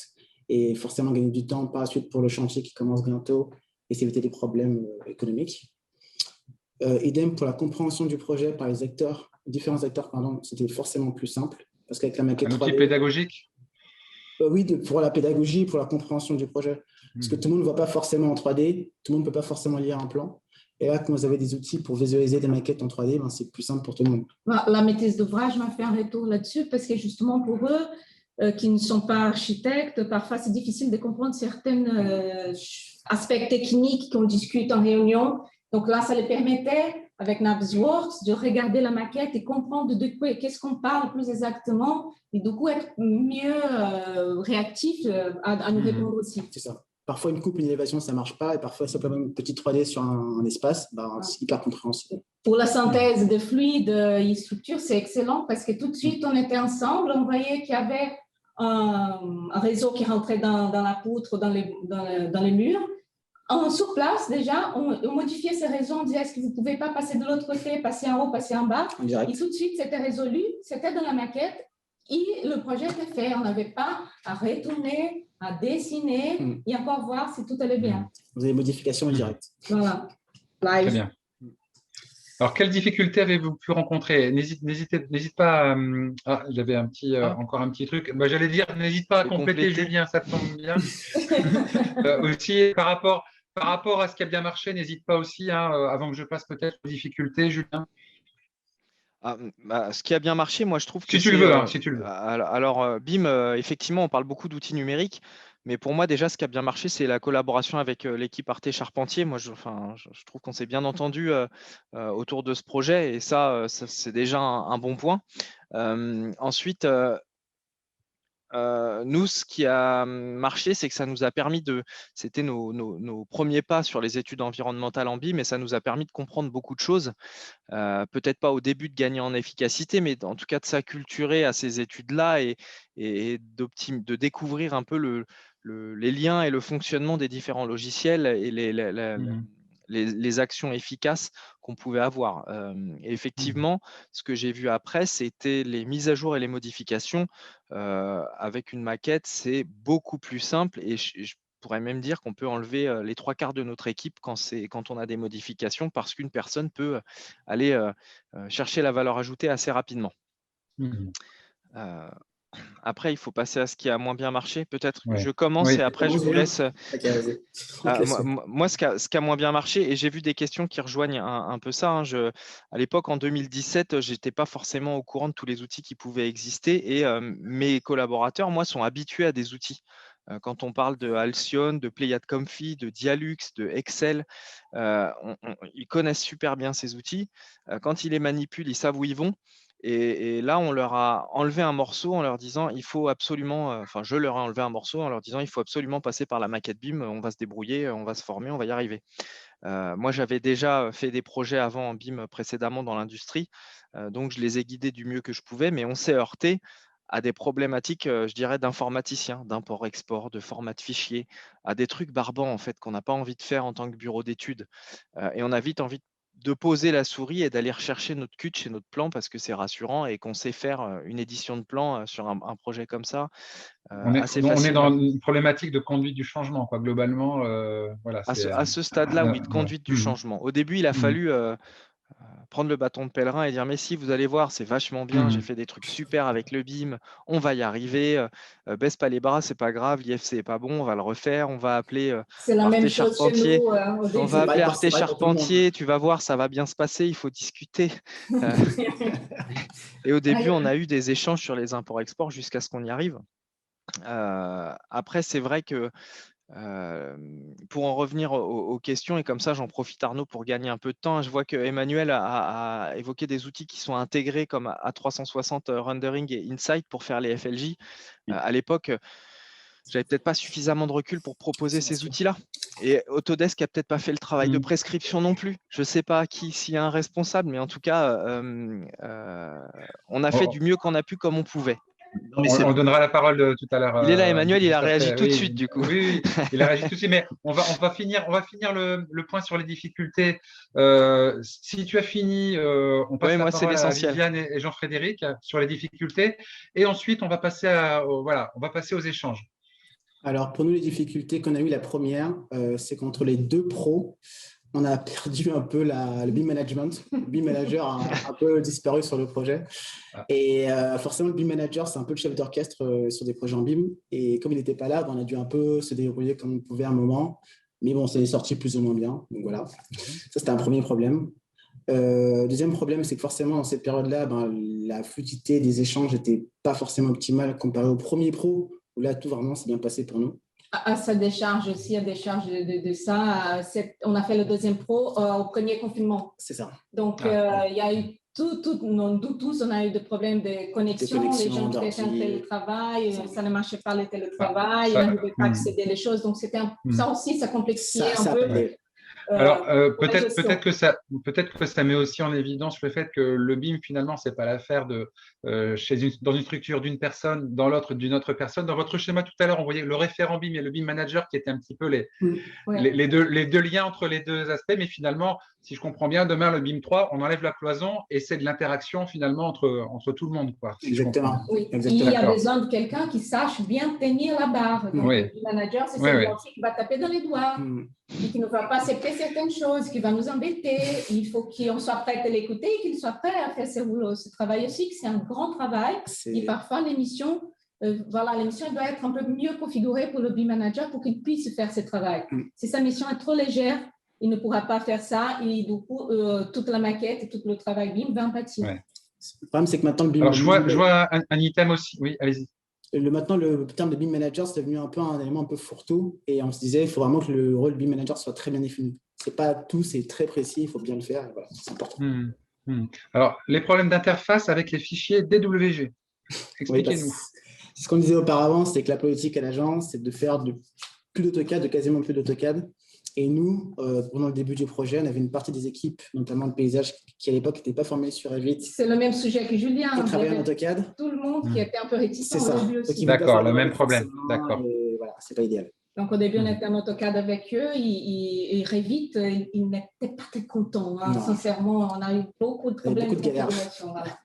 et forcément gagner du temps par la suite pour le chantier qui commence bientôt et s'éviter des problèmes économiques. Idem pour la compréhension du projet par les acteurs, différents acteurs, c'était forcément plus simple parce qu'avec la maquette Un outil 3D, pédagogique? oui, pour la pédagogie, pour la compréhension du projet. Parce que tout le monde ne voit pas forcément en 3D, tout le monde ne peut pas forcément lire un plan. Et là, quand vous avez des outils pour visualiser des maquettes en 3D, c'est plus simple pour tout le monde. La maîtrise d'ouvrage m'a fait un retour là-dessus parce que justement pour eux, qui ne sont pas architectes, parfois c'est difficile de comprendre certains aspects techniques qu'on discute en réunion. Donc là, ça les permettait, avec Navisworks, de regarder la maquette et comprendre de quoi, qu'est-ce qu'on parle plus exactement et du coup être mieux réactif à nous répondre aussi. C'est ça. Parfois, une coupe, une élévation, ça ne marche pas. Et parfois, simplement une petite 3D sur un espace, c'est hyper compréhensible. Pour la synthèse de fluides et structures, c'est excellent parce que tout de suite, on était ensemble. On voyait qu'il y avait un réseau qui rentrait dans la poutre, dans les murs. Sur place, déjà, on modifiait ces réseaux. On disait, est-ce que vous ne pouvez pas passer de l'autre côté, passer en haut, passer en bas? Et tout de suite, c'était résolu. C'était dans la maquette. Et le projet était fait. On n'avait pas à retourner, à dessiner et encore voir si tout allait bien. Vous avez modification directe. Voilà. Très bien. Alors, quelles difficultés avez-vous pu rencontrer? N'hésite pas à... j'avais encore un petit truc. J'allais dire, n'hésite pas à compléter, Julien, ça tombe bien. Aussi, par rapport à ce qui a bien marché, n'hésite pas aussi, avant que je passe peut-être aux difficultés, Julien. Ce qui a bien marché, moi je trouve que si tu le veux. Alors, BIM, effectivement, on parle beaucoup d'outils numériques, mais pour moi déjà, ce qui a bien marché, c'est la collaboration avec l'équipe Arte Charpentier. Moi, je trouve qu'on s'est bien entendu autour de ce projet, et ça c'est déjà un bon point. Ensuite, nous, ce qui a marché, c'est que ça nous a permis c'était nos premiers pas sur les études environnementales en BIM, mais ça nous a permis de comprendre beaucoup de choses. Peut-être pas au début de gagner en efficacité, mais en tout cas de s'acculturer à ces études-là et de découvrir un peu les liens et le fonctionnement des différents logiciels et les actions efficaces qu'on pouvait avoir. Et effectivement, ce que j'ai vu après, c'était les mises à jour et les modifications. Avec une maquette, c'est beaucoup plus simple et je pourrais même dire qu'on peut enlever les 3/4 de notre équipe quand on a des modifications parce qu'une personne peut aller chercher la valeur ajoutée assez rapidement. Après, il faut passer à ce qui a moins bien marché. Peut-être je commence et après je vous laisse. Moi, ce qui a moins bien marché, et j'ai vu des questions qui rejoignent un peu ça. À l'époque, en 2017, je n'étais pas forcément au courant de tous les outils qui pouvaient exister et mes collaborateurs, moi, sont habitués à des outils. Quand on parle de Halcyon, de Pléiade Comfy, de Dialux, de Excel, ils connaissent super bien ces outils. Quand ils les manipulent, ils savent où ils vont. Et là, on leur a enlevé un morceau en leur disant il faut absolument, je leur ai enlevé un morceau en leur disant il faut absolument passer par la maquette BIM, on va se débrouiller, on va se former, on va y arriver. Moi, j'avais déjà fait des projets avant en BIM précédemment dans l'industrie, donc je les ai guidés du mieux que je pouvais, mais on s'est heurté à des problématiques, je dirais, d'informaticiens, d'import-export, de format de fichiers, à des trucs barbants en fait qu'on n'a pas envie de faire en tant que bureau d'études. Et on a vite envie de poser la souris et d'aller rechercher notre CUT chez notre plan parce que c'est rassurant et qu'on sait faire une édition de plan sur un projet comme ça assez facilement. On est dans une problématique de conduite du changement, globalement. Voilà, à ce stade-là, oui, de conduite du changement. Au début, il a fallu prendre le bâton de pèlerin et dire mais si, vous allez voir, c'est vachement bien, j'ai fait des trucs super avec le BIM, on va y arriver, baisse pas les bras, c'est pas grave, l'IFC est pas bon, on va le refaire, on va appeler C'est la même Arte chose chez Charpentier, nous au on début. va appeler C'est Arte pareil pour tout le monde. Charpentier, tu vas voir, ça va bien se passer, il faut discuter. Et au début, on a eu des échanges sur les imports-exports jusqu'à ce qu'on y arrive. Après, c'est vrai que pour en revenir aux questions, et comme ça j'en profite Arnaud pour gagner un peu de temps, je vois que Emmanuel a évoqué des outils qui sont intégrés comme A360 Rendering et Insight pour faire les FLJ. À l'époque, j'avais peut-être pas suffisamment de recul pour proposer ces outils-là. Et Autodesk a peut-être pas fait le travail de prescription non plus. Je ne sais pas s'il y a un responsable, mais en tout cas, on a fait du mieux qu'on a pu comme on pouvait. Non, mais On donnera la parole tout à l'heure. Il est là, Emmanuel, il a juste réagi après. tout de Oui, suite, du coup. oui, il a réagi tout de suite. Mais on va finir le point sur les difficultés. Si tu as fini, on passe Oui, la moi, c'est parole à l'essentiel. Viviane et Jean-Frédéric sur les difficultés. Et ensuite, on va passer on va passer aux échanges. Alors, pour nous, les difficultés qu'on a eues, la première, c'est qu'entre les deux pros, on a perdu un peu le BIM management. Le BIM manager a un peu disparu sur le projet. Et forcément, le BIM manager, c'est un peu le chef d'orchestre sur des projets en BIM. Et comme il n'était pas là, on a dû un peu se débrouiller comme on pouvait à un moment. Mais bon, c'est sorti plus ou moins bien. Donc voilà, ça, c'était un premier problème. Deuxième problème, c'est que forcément, dans cette période-là, la fluidité des échanges n'était pas forcément optimale comparé au premier pro, où là, tout vraiment s'est bien passé pour nous. Ça décharge aussi, à décharge de ça. On a fait le deuxième pro au premier confinement. C'est ça. Donc, il y a eu nous tous, on a eu des problèmes de connexion. Les gens qui étaient en télétravail, ça ne marchait pas le télétravail, on n'arrivait pas à accéder à les choses. Donc, ça aussi, ça complexifiait un peu. Alors, peut-être que ça met aussi en évidence le fait que le BIM, finalement, c'est pas l'affaire de dans une structure d'une personne, dans l'autre d'une autre personne. Dans votre schéma tout à l'heure, on voyait le référent BIM et le BIM manager qui étaient un petit peu les deux liens entre les deux aspects. Mais finalement, si je comprends bien, demain, le BIM 3, on enlève la cloison et c'est de l'interaction finalement entre tout le monde, quoi. Exactement. Oui. Exactement. Il y a besoin de quelqu'un qui sache bien tenir la barre. Donc, le BIM manager, c'est celui qui va taper dans les doigts. Et qui ne va pas accepter certaines choses, qui va nous embêter. Il faut qu'on soit prêt à l'écouter et qu'il soit prêt à faire ce travail aussi, que c'est un grand travail. Et parfois, l'émission, l'émission doit être un peu mieux configurée pour le BIM manager pour qu'il puisse faire ce travail. Si sa mission est trop légère, il ne pourra pas faire ça et du coup, toute la maquette et tout le travail BIM va en pâtir. Le problème, c'est que maintenant, le BIM… Alors, je vois un item aussi. Oui, allez-y. Maintenant, le terme de BIM manager, c'est devenu un peu un élément un peu fourre-tout. Et on se disait, il faut vraiment que le rôle BIM manager soit très bien défini. C'est pas tout, c'est très précis, il faut bien le faire. Voilà, c'est important. Alors, les problèmes d'interface avec les fichiers DWG. Expliquez-nous. C'est ce qu'on disait auparavant, c'est que la politique à l'agence, c'est de faire plus d'AutoCAD, de quasiment plus d'AutoCAD. Et nous, pendant le début du projet, on avait une partie des équipes, notamment de paysage, qui à l'époque n'étaient pas formées sur Revit. C'est le même sujet que Julien. Qui travaillait en AutoCAD. Tout le monde qui était un peu réticent au début aussi. D'accord, le même problème. D'accord. Voilà, c'est pas idéal. Donc, au début, on était en AutoCAD avec eux. Et Revit, ils n'étaient pas très contents. Sincèrement, on a eu beaucoup de problèmes. Beaucoup de galères. Voilà.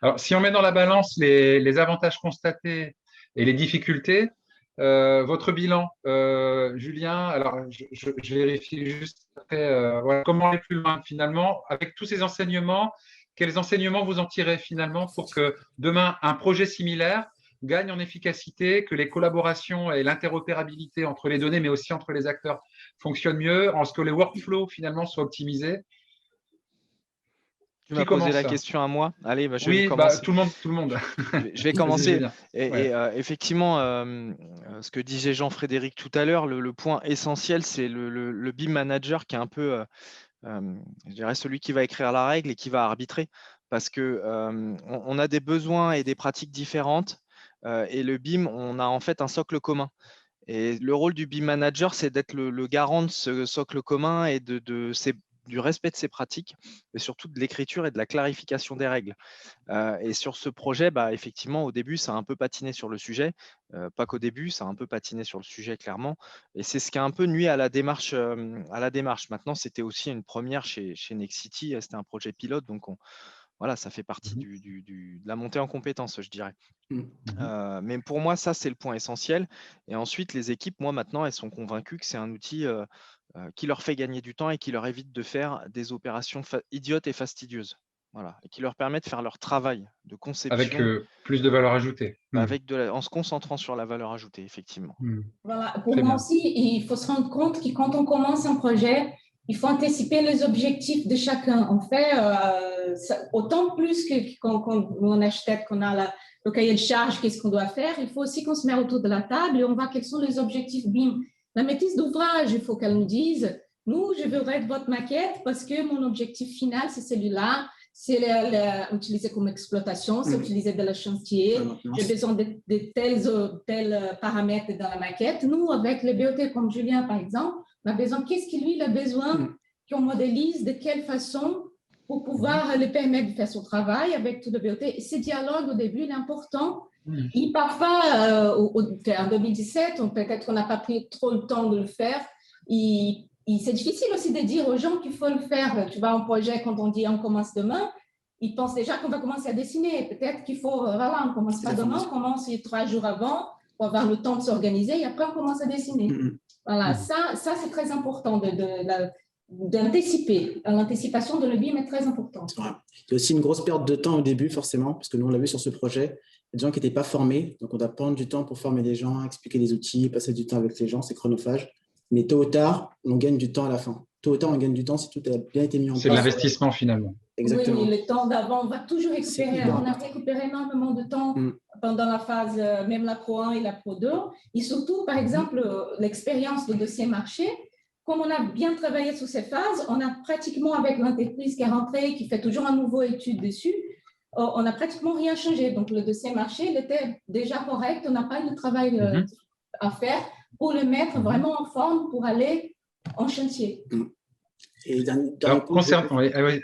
Alors, si on met dans la balance les avantages constatés et les difficultés, votre bilan, Julien, alors je vérifie juste après, comment aller plus loin finalement avec tous ces enseignements. Quels enseignements vous en tirez finalement pour que demain, un projet similaire gagne en efficacité, que les collaborations et l'interopérabilité entre les données, mais aussi entre les acteurs, fonctionnent mieux, en ce que les workflows finalement soient optimisés? Tu m'as posé la question à moi. Allez, je vais commencer. Tout le monde. Je vais commencer. Et effectivement, ce que disait Jean-Frédéric tout à l'heure, le point essentiel, c'est le BIM manager qui est un peu, je dirais, celui qui va écrire la règle et qui va arbitrer. Parce qu'on a des besoins et des pratiques différentes. Et le BIM, on a en fait un socle commun. Et le rôle du BIM manager, c'est d'être le garant de ce socle commun et du respect de ces pratiques, et surtout de l'écriture et de la clarification des règles. Et sur ce projet, effectivement, au début, ça a un peu patiné sur le sujet. Pas qu'au début, ça a un peu patiné sur le sujet, clairement. Et c'est ce qui a un peu nuit à la démarche. Maintenant, c'était aussi une première chez Nexity. C'était un projet pilote, donc voilà, ça fait partie de la montée en compétences, je dirais. Mhm. Mais pour moi, ça, c'est le point essentiel. Et ensuite, les équipes, moi, maintenant, elles sont convaincues que c'est un outil qui leur fait gagner du temps et qui leur évite de faire des opérations idiotes et fastidieuses. Voilà, et qui leur permet de faire leur travail de Avec conception plus de valeur ajoutée. en se concentrant sur la valeur ajoutée, effectivement. Voilà, pour Très moi bien. aussi, il faut se rendre compte que quand on commence un projet, il faut anticiper les objectifs de chacun. On fait autant plus que quand on achète, qu'on a le cahier de charge, qu'est-ce qu'on doit faire. Il faut aussi qu'on se mette autour de la table et on voit quels sont les objectifs BIM. La maîtrise d'ouvrage, il faut qu'elle nous dise, nous, je veux être votre maquette parce que mon objectif final, c'est celui-là. C'est utilisé comme exploitation, c'est utilisé dans le chantier. J'ai besoin de tels paramètres dans la maquette. Nous, avec les BOT comme Julien, par exemple, on a besoin, qu'est-ce qu'il lui a besoin, qu'on modélise, de quelle façon pour pouvoir lui permettre de faire son travail avec tout le BOT. Et ce dialogue, au début, il est important. Et parfois, en 2017, peut-être qu'on n'a pas pris trop le temps de le faire. C'est difficile aussi de dire aux gens qu'il faut le faire. Tu vois, un projet, quand on dit on commence demain, ils pensent déjà qu'on va commencer à dessiner. Peut-être qu'il faut, voilà, on ne commence pas demain, on commence 3 jours avant pour avoir le temps de s'organiser et après on commence à dessiner. Voilà, ça c'est très important d'anticiper. L'anticipation de l'EBIM est très importante. Il y a aussi une grosse perte de temps au début, forcément, parce que nous, on l'a vu sur ce projet. Il y a des gens qui n'étaient pas formés, donc on doit prendre du temps pour former les gens, expliquer les outils, passer du temps avec les gens, c'est chronophage. Mais tôt ou tard, on gagne du temps à la fin. Tôt ou tard, on gagne du temps si tout a bien été mis en place. C'est de l'investissement finalement. Exactement. Oui, le temps d'avant, on va toujours récupérer. On a récupéré énormément de temps pendant la phase, même la Pro 1 et la Pro 2. Et surtout, par exemple, l'expérience de dossier marché. Comme on a bien travaillé sur ces phases, on a pratiquement, avec l'entreprise qui est rentrée, qui fait toujours un nouveau étude dessus, on n'a pratiquement rien changé. Donc, le dossier marché, il était déjà correct. On n'a pas eu de travail à faire pour le mettre vraiment en forme pour aller en chantier. Et Alors,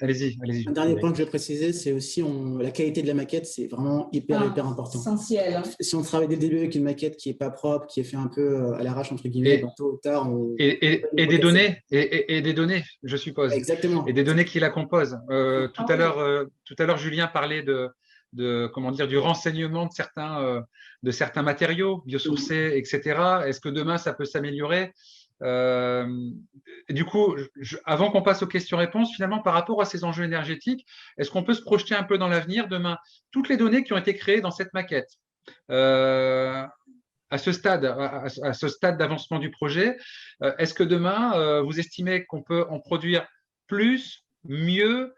allez-y. Un dernier point que je vais préciser, c'est aussi la qualité de la maquette, c'est vraiment hyper important. Essentiel. Si on travaille dès le début avec une maquette qui n'est pas propre, qui est fait un peu à l'arrache, entre guillemets, tôt ou tard, et des données, et des données, je suppose. Exactement. Et des données qui la composent. Tout à l'heure, Julien parlait comment dire, du renseignement de certains matériaux biosourcés, etc. Est-ce que demain, ça peut s'améliorer? Du coup, avant qu'on passe aux questions-réponses, finalement, par rapport à ces enjeux énergétiques, est-ce qu'on peut se projeter un peu dans l'avenir demain? Toutes les données qui ont été créées dans cette maquette, à ce stade d'avancement du projet, est-ce que demain, vous estimez qu'on peut en produire plus, mieux,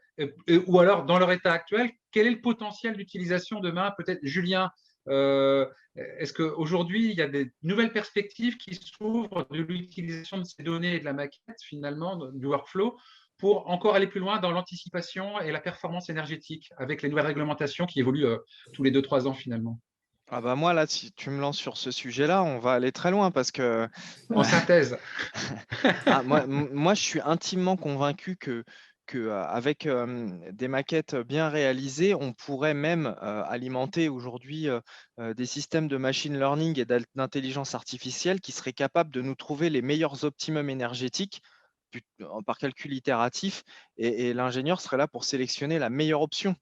ou alors dans leur état actuel, quel est le potentiel d'utilisation demain? Peut-être, Julien, est-ce qu'aujourd'hui, il y a des nouvelles perspectives qui s'ouvrent de l'utilisation de ces données et de la maquette, finalement, du workflow, pour encore aller plus loin dans l'anticipation et la performance énergétique avec les nouvelles réglementations qui évoluent tous les 2-3 ans, finalement? Ah bah moi, là, si tu me lances sur ce sujet-là, on va aller très loin parce que… En synthèse. moi, je suis intimement convaincu qu'avec des maquettes bien réalisées, on pourrait même alimenter aujourd'hui des systèmes de machine learning et d'intelligence artificielle qui seraient capables de nous trouver les meilleurs optimums énergétiques par calcul itératif, et l'ingénieur serait là pour sélectionner la meilleure option.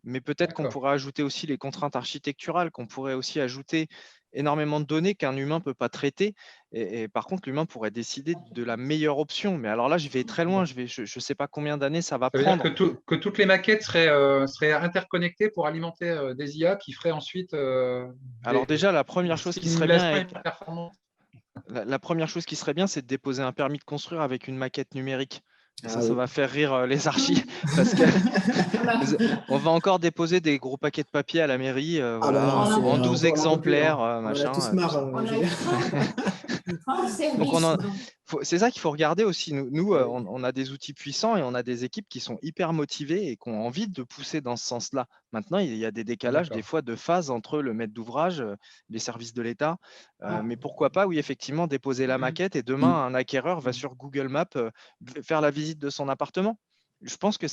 Mais peut-être qu'on pourrait ajouter aussi les contraintes architecturales, qu'on pourrait aussi ajouter énormément de données qu'un humain ne peut pas traiter. Et par contre, l'humain pourrait décider de la meilleure option. Mais alors là, je vais très loin. Je ne sais pas combien d'années ça va Ça veut prendre. dire que toutes les maquettes seraient interconnectées pour alimenter des IA qui feraient ensuite alors déjà, la première chose qui serait bien, c'est de déposer un permis de construire avec une maquette numérique. Et ça va faire rire les archis parce que on va encore déposer des gros paquets de papier à la mairie, en 12 exemplaires, machin. On a tous marre. Donc c'est ça qu'il faut regarder aussi. Nous, on a des outils puissants et on a des équipes qui sont hyper motivées et qui ont envie de pousser dans ce sens-là. Maintenant, il y a des décalages des fois de phase entre le maître d'ouvrage, les services de l'État. Mais pourquoi pas, oui, effectivement, déposer la maquette et demain, un acquéreur va sur Google Maps faire la visite de son appartement. Je pense que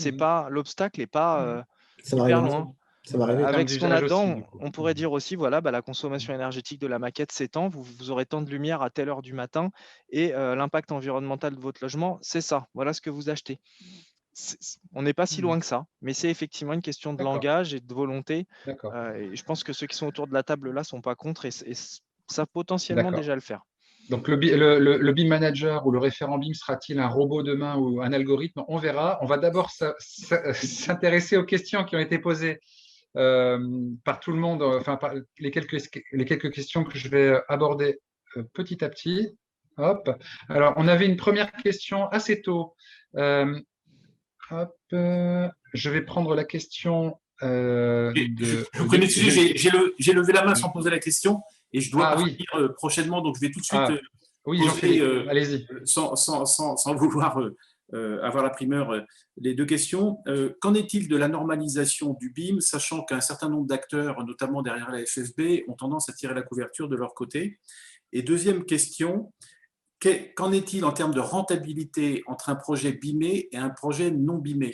l'obstacle n'est pas hyper loin. Ça va arriver. Avec ce qu'on a dedans, on pourrait dire aussi, voilà, la consommation énergétique de la maquette s'étend, vous aurez tant de lumière à telle heure du matin et l'impact environnemental de votre logement, c'est ça. Voilà ce que vous achetez. on n'est pas si loin que ça, mais c'est effectivement une question de D'accord. langage et de volonté. D'accord. Et je pense que ceux qui sont autour de la table là sont pas contre et savent potentiellement D'accord. déjà le faire. Donc, le BIM manager ou le référent BIM sera-t-il un robot demain ou un algorithme? On verra. On va d'abord s'intéresser aux questions qui ont été posées par tout le monde, enfin, par les quelques questions que je vais aborder petit à petit. Hop. Alors, on avait une première question assez tôt. Hop, je vais prendre la question de. Je vous prie d'excuser, j'ai levé la main sans poser la question et je dois oui. partir prochainement, donc je vais tout de suite oui, poser, allez-y. sans vouloir avoir la primeur, les deux questions. Qu'en est-il de la normalisation du BIM, sachant qu'un certain nombre d'acteurs, notamment derrière la FFB, ont tendance à tirer la couverture de leur côté? Et deuxième question, qu'en est-il en termes de rentabilité entre un projet BIMé et un projet non BIMé?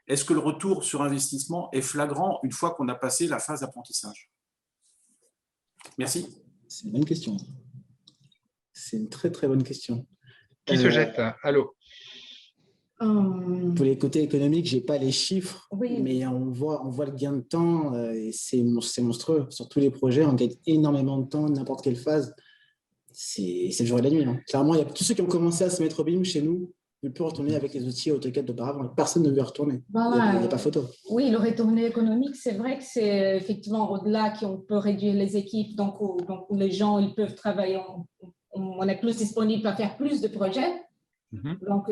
Est-ce que le retour sur investissement est flagrant une fois qu'on a passé la phase d'apprentissage? Merci. C'est une bonne question. C'est une très, très bonne question. Qui se jette? Allô? Pour les côtés économiques, je n'ai pas les chiffres, Oui. mais on voit le gain de temps et c'est monstrueux. Sur tous les projets, on gagne énormément de temps, n'importe quelle phase. C'est le jour et la nuit. Hein. Clairement, il y a tous ceux qui ont commencé à se mettre au BIM chez nous ne peuvent retourner avec les outils AutoCAD d'auparavant. Personne ne veut retourner. Il n'y a pas photo. Oui, le retourné économique, c'est vrai que c'est effectivement au-delà qu'on peut réduire les équipes, donc les gens ils peuvent travailler, on est plus disponible à faire plus de projets. Donc,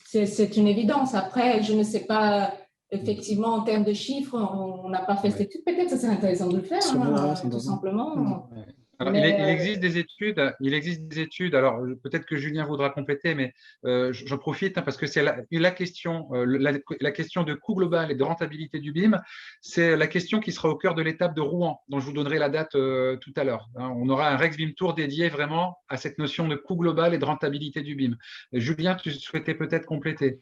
c'est une évidence. Après, je ne sais pas, effectivement, en termes de chiffres, on n'a pas fait cette étude. Peut-être que ça serait intéressant de le faire, tout simplement. Alors, il existe des études. Alors, peut-être que Julien voudra compléter, mais j'en profite parce que c'est la question de coût global et de rentabilité du BIM. C'est la question qui sera au cœur de l'étape de Rouen, dont je vous donnerai la date tout à l'heure. On aura un Rex BIM Tour dédié vraiment à cette notion de coût global et de rentabilité du BIM. Julien, tu souhaitais peut-être compléter?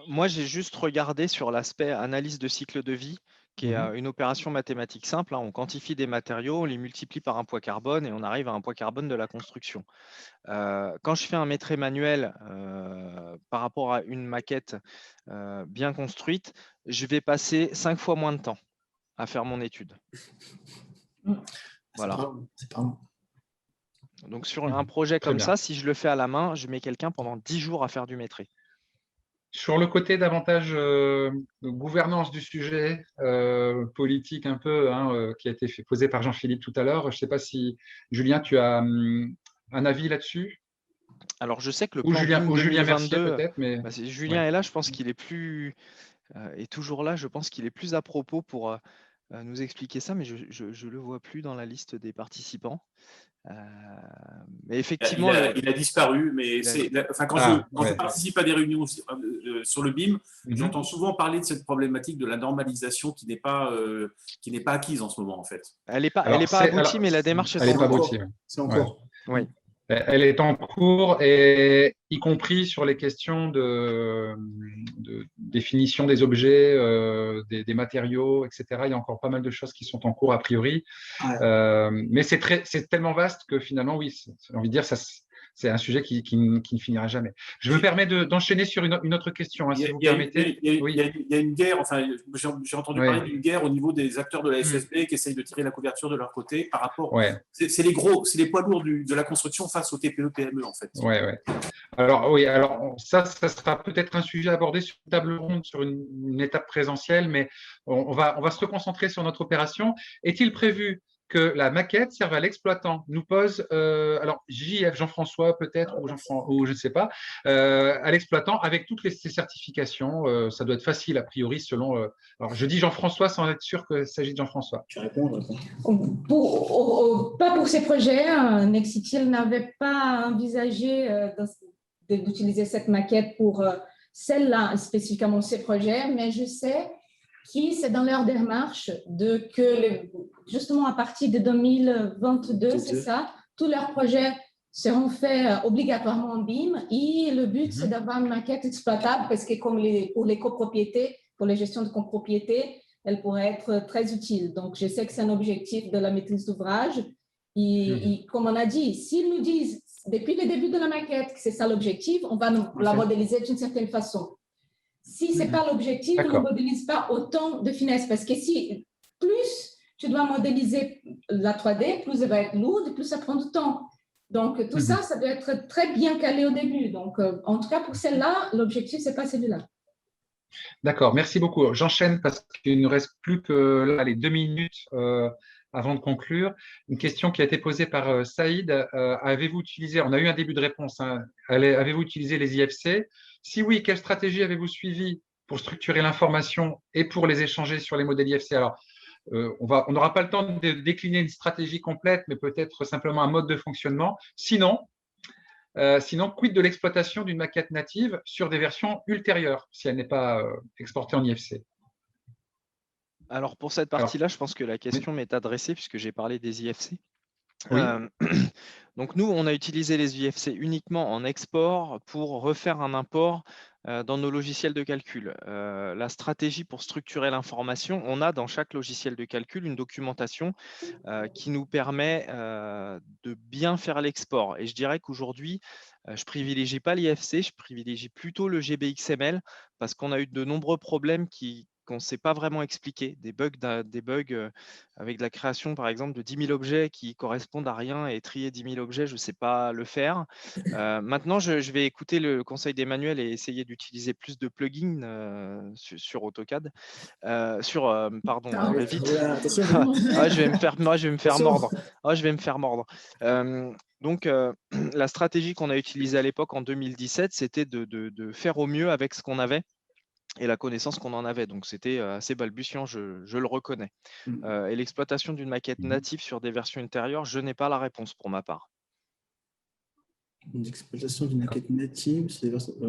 Moi, j'ai juste regardé sur l'aspect analyse de cycle de vie, qui est une opération mathématique simple. On quantifie des matériaux, on les multiplie par un poids carbone et on arrive à un poids carbone de la construction. Quand je fais un mètre manuel par rapport à une maquette bien construite, je vais passer 5 fois moins de temps à faire mon étude. Voilà. C'est pas bon. Donc sur un projet comme ça, si je le fais à la main, je mais quelqu'un pendant 10 jours à faire du métré. Sur le côté davantage de gouvernance du sujet, politique un peu, qui a été posé par Jean-Philippe tout à l'heure, je ne sais pas si, Julien, tu as un avis là-dessus? Alors, je sais que le plan BIM 2022, peut-être, mais... Julien est là, je pense qu'il est plus, est toujours là, je pense qu'il est plus à propos pour nous expliquer ça, mais je ne le vois plus dans la liste des participants. Mais effectivement, il a disparu, mais quand je participe à des réunions sur le BIM, j'entends souvent parler de cette problématique de la normalisation qui n'est pas acquise en ce moment en fait. Elle n'est pas aboutie, mais la démarche elle n'est pas aboutie. C'est en cours. Oui. Elle est en cours, et y compris sur les questions de définition des objets, des matériaux, etc. Il y a encore pas mal de choses qui sont en cours a priori. Mais c'est tellement vaste que finalement, oui, j'ai envie de dire, c'est un sujet qui ne finira jamais. Je me permets d'enchaîner sur une autre question, si vous permettez. Il y a une guerre, enfin, j'ai entendu parler d'une guerre au niveau des acteurs de la FFB qui essayent de tirer la couverture de leur côté par rapport. C'est les poids lourds de la construction face aux TPE-PME, en fait. Alors ça sera peut-être un sujet abordé sur une table ronde, sur une étape présentielle, mais on va se reconcentrer sur notre opération. Est-il prévu que la maquette serve à l'exploitant? Nous pose, alors JF, Jean-François peut-être, ou je ne sais pas, à l'exploitant avec toutes ces certifications. Ça doit être facile a priori selon… alors je dis Jean-François sans être sûr qu'il s'agit de Jean-François. Je réponds. Pas pour ces projets. Nexitil n'avait pas envisagé d'utiliser cette maquette pour celle-là, spécifiquement ces projets, mais je sais qui, c'est dans leur démarche justement à partir de 2022, c'est ça, tous leurs projets seront faits obligatoirement en BIM et le but, c'est d'avoir une maquette exploitable parce que pour les copropriétés, pour les gestions de copropriétés, elle pourrait être très utile. Donc, je sais que c'est un objectif de la maîtrise d'ouvrage et comme on a dit, s'ils nous disent depuis le début de la maquette que c'est ça l'objectif, on va la modéliser d'une certaine façon. Si ce n'est pas l'objectif, on ne modélise pas autant de finesse. Parce que si plus tu dois modéliser la 3D, plus elle va être lourde, plus ça prend du temps. Donc, tout ça, ça doit être très bien calé au début. Donc, en tout cas, pour celle-là, l'objectif, ce n'est pas celui-là. D'accord, merci beaucoup. J'enchaîne parce qu'il ne nous reste plus que là, les 2 minutes avant de conclure. Une question qui a été posée par Saïd. Avez-vous utilisé, on a eu un début de réponse, hein, avez-vous utilisé les IFC? Si oui, quelle stratégie avez-vous suivi pour structurer l'information et pour les échanger sur les modèles IFC? Alors, on n'aura pas le temps de décliner une stratégie complète, mais peut-être simplement un mode de fonctionnement. Sinon, quid de l'exploitation d'une maquette native sur des versions ultérieures, si elle n'est pas exportée en IFC? Alors, pour cette partie-là, je pense que la question m'est adressée puisque j'ai parlé des IFC. Oui. Donc, nous, on a utilisé les IFC uniquement en export pour refaire un import dans nos logiciels de calcul. La stratégie pour structurer l'information, on a dans chaque logiciel de calcul une documentation qui nous permet de bien faire l'export. Et je dirais qu'aujourd'hui, je ne privilégie pas l'IFC, je privilégie plutôt le GBXML parce qu'on a eu de nombreux problèmes qu'on ne sait pas vraiment expliquer, des bugs avec la création, par exemple, de 10 000 objets qui correspondent à rien et trier 10 000 objets, je ne sais pas le faire. Maintenant, je vais écouter le conseil d'Emmanuel et essayer d'utiliser plus de plugins sur AutoCAD, Revit. Je vais me faire mordre. Je vais me faire mordre. Donc, la stratégie qu'on a utilisée à l'époque en 2017, c'était de faire au mieux avec ce qu'on avait et la connaissance qu'on en avait. Donc, c'était assez balbutiant, je le reconnais. Et l'exploitation d'une maquette native sur des versions ultérieures, je n'ai pas la réponse pour ma part. L'exploitation d'une maquette native sur des versions… je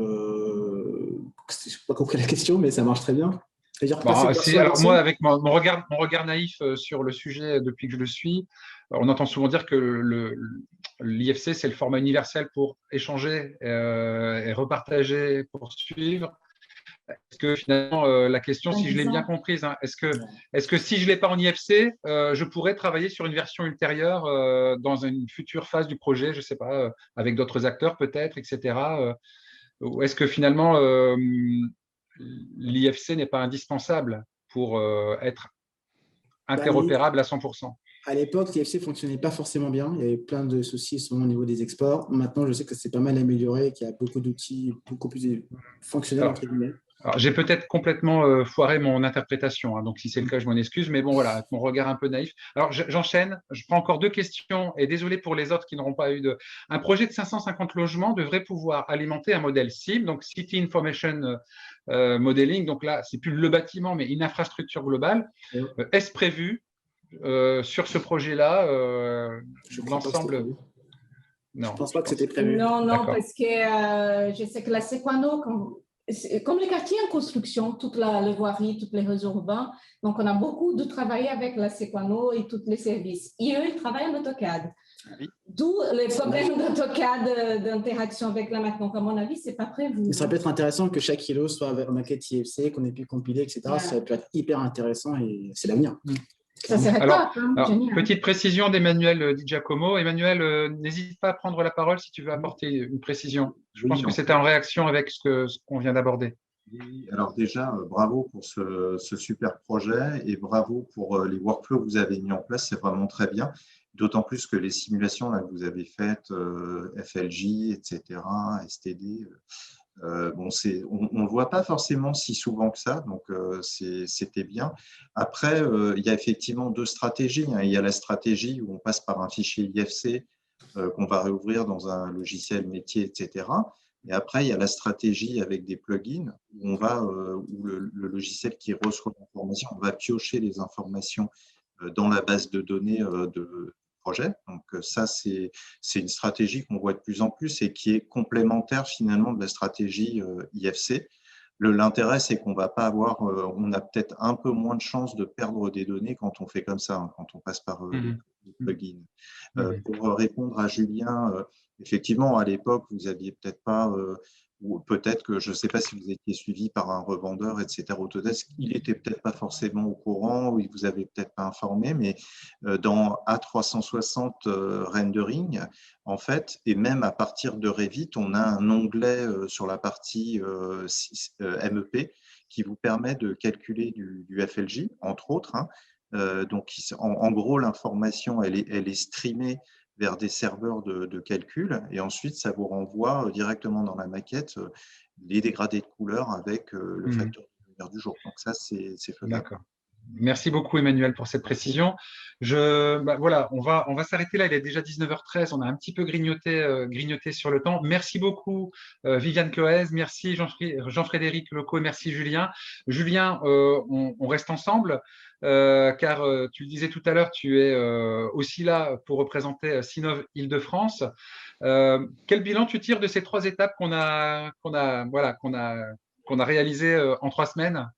n'ai pas compris la question, mais ça marche très bien. Alors moi, avec mon regard naïf sur le sujet depuis que je le suis, on entend souvent dire que l'IFC, c'est le format universel pour échanger et repartager, poursuivre. Est-ce que finalement, la question, si je l'ai bien comprise, hein, est-ce que si je ne l'ai pas en IFC, je pourrais travailler sur une version ultérieure dans une future phase du projet, je ne sais pas, avec d'autres acteurs peut-être, etc. Ou est-ce que finalement, l'IFC n'est pas indispensable pour être interopérable à 100%? À l'époque, l'IFC ne fonctionnait pas forcément bien. Il y avait plein de soucis souvent au niveau des exports. Maintenant, je sais que c'est pas mal amélioré et qu'il y a beaucoup d'outils beaucoup plus fonctionnels, entre guillemets. Alors, j'ai peut-être complètement foiré mon interprétation, hein, donc si c'est le cas, je m'en excuse, mais bon, voilà, avec mon regard un peu naïf. Alors, j'enchaîne, je prends encore 2 questions, et désolé pour les autres qui n'auront pas eu de… Un projet de 550 logements devrait pouvoir alimenter un modèle CIB, donc City Information Modeling, donc là, c'est plus le bâtiment, mais une infrastructure globale. Est-ce prévu sur ce projet-là l'ensemble… Non, je ne pense pas que c'était prévu. Non, parce que je sais que la Sequano, comme les quartiers en construction, toute la voirie, tous les réseaux urbains, donc on a beaucoup de travail avec la Sequano et tous les services. Et eux, ils travaillent en AutoCAD. Oui. D'où les problèmes d'AutoCAD, d'interaction avec la maquette. Donc, à mon avis, ce n'est pas prévu. Ça peut être intéressant que chaque kilo soit avec une maquette IFC, qu'on ait pu compiler, etc. Yeah. Ça peut être hyper intéressant et c'est l'avenir. Ça serait top. Petite précision d'Emmanuel Di Giacomo. Emmanuel, n'hésite pas à prendre la parole si tu veux apporter une précision. Je pense que c'était en réaction avec ce qu'on vient d'aborder. Oui, alors déjà, bravo pour ce super projet et bravo pour les workflows que vous avez mis en place. C'est vraiment très bien. D'autant plus que les simulations là, que vous avez faites, FLJ, etc., STD, on ne le voit pas forcément si souvent que ça, donc c'était bien. Après, il y a effectivement 2 stratégies. Hein. Il y a la stratégie où on passe par un fichier IFC qu'on va réouvrir dans un logiciel métier, etc. Et après, il y a la stratégie avec des plugins où où le logiciel qui reçoit l'information, on va piocher les informations dans la base de données de projet. Donc ça, c'est une stratégie qu'on voit de plus en plus et qui est complémentaire finalement de la stratégie IFC. L'intérêt, c'est qu'on va pas avoir, on a peut-être un peu moins de chances de perdre des données quand on fait comme ça, hein, quand on passe par les plugins. Pour répondre à Julien, effectivement, à l'époque, vous aviez peut-être pas ou peut-être que je ne sais pas si vous étiez suivi par un revendeur, etc. Autodesk, il n'était peut-être pas forcément au courant ou il vous avait peut-être pas informé, mais dans A360 Rendering, en fait, et même à partir de Revit, on a un onglet sur la partie MEP qui vous permet de calculer du FLJ, entre autres. Hein. Donc, en gros, l'information, elle est streamée vers des serveurs de calcul, et ensuite, ça vous renvoie directement dans la maquette les dégradés de couleurs avec le facteur de lumière du jour. Donc ça, c'est faisable. D'accord. Merci beaucoup, Emmanuel, pour cette précision. Voilà, on va s'arrêter là. Il est déjà 19h13. On a un petit peu grignoté sur le temps. Merci beaucoup, Viviane Cloez. Merci, Jean-Frédéric Lecaux. Merci, Julien. Julien, on reste ensemble, car tu le disais tout à l'heure, tu es aussi là pour représenter Sinov Île-de-France. Quel bilan tu tires de ces 3 étapes qu'on a réalisées en 3 semaines?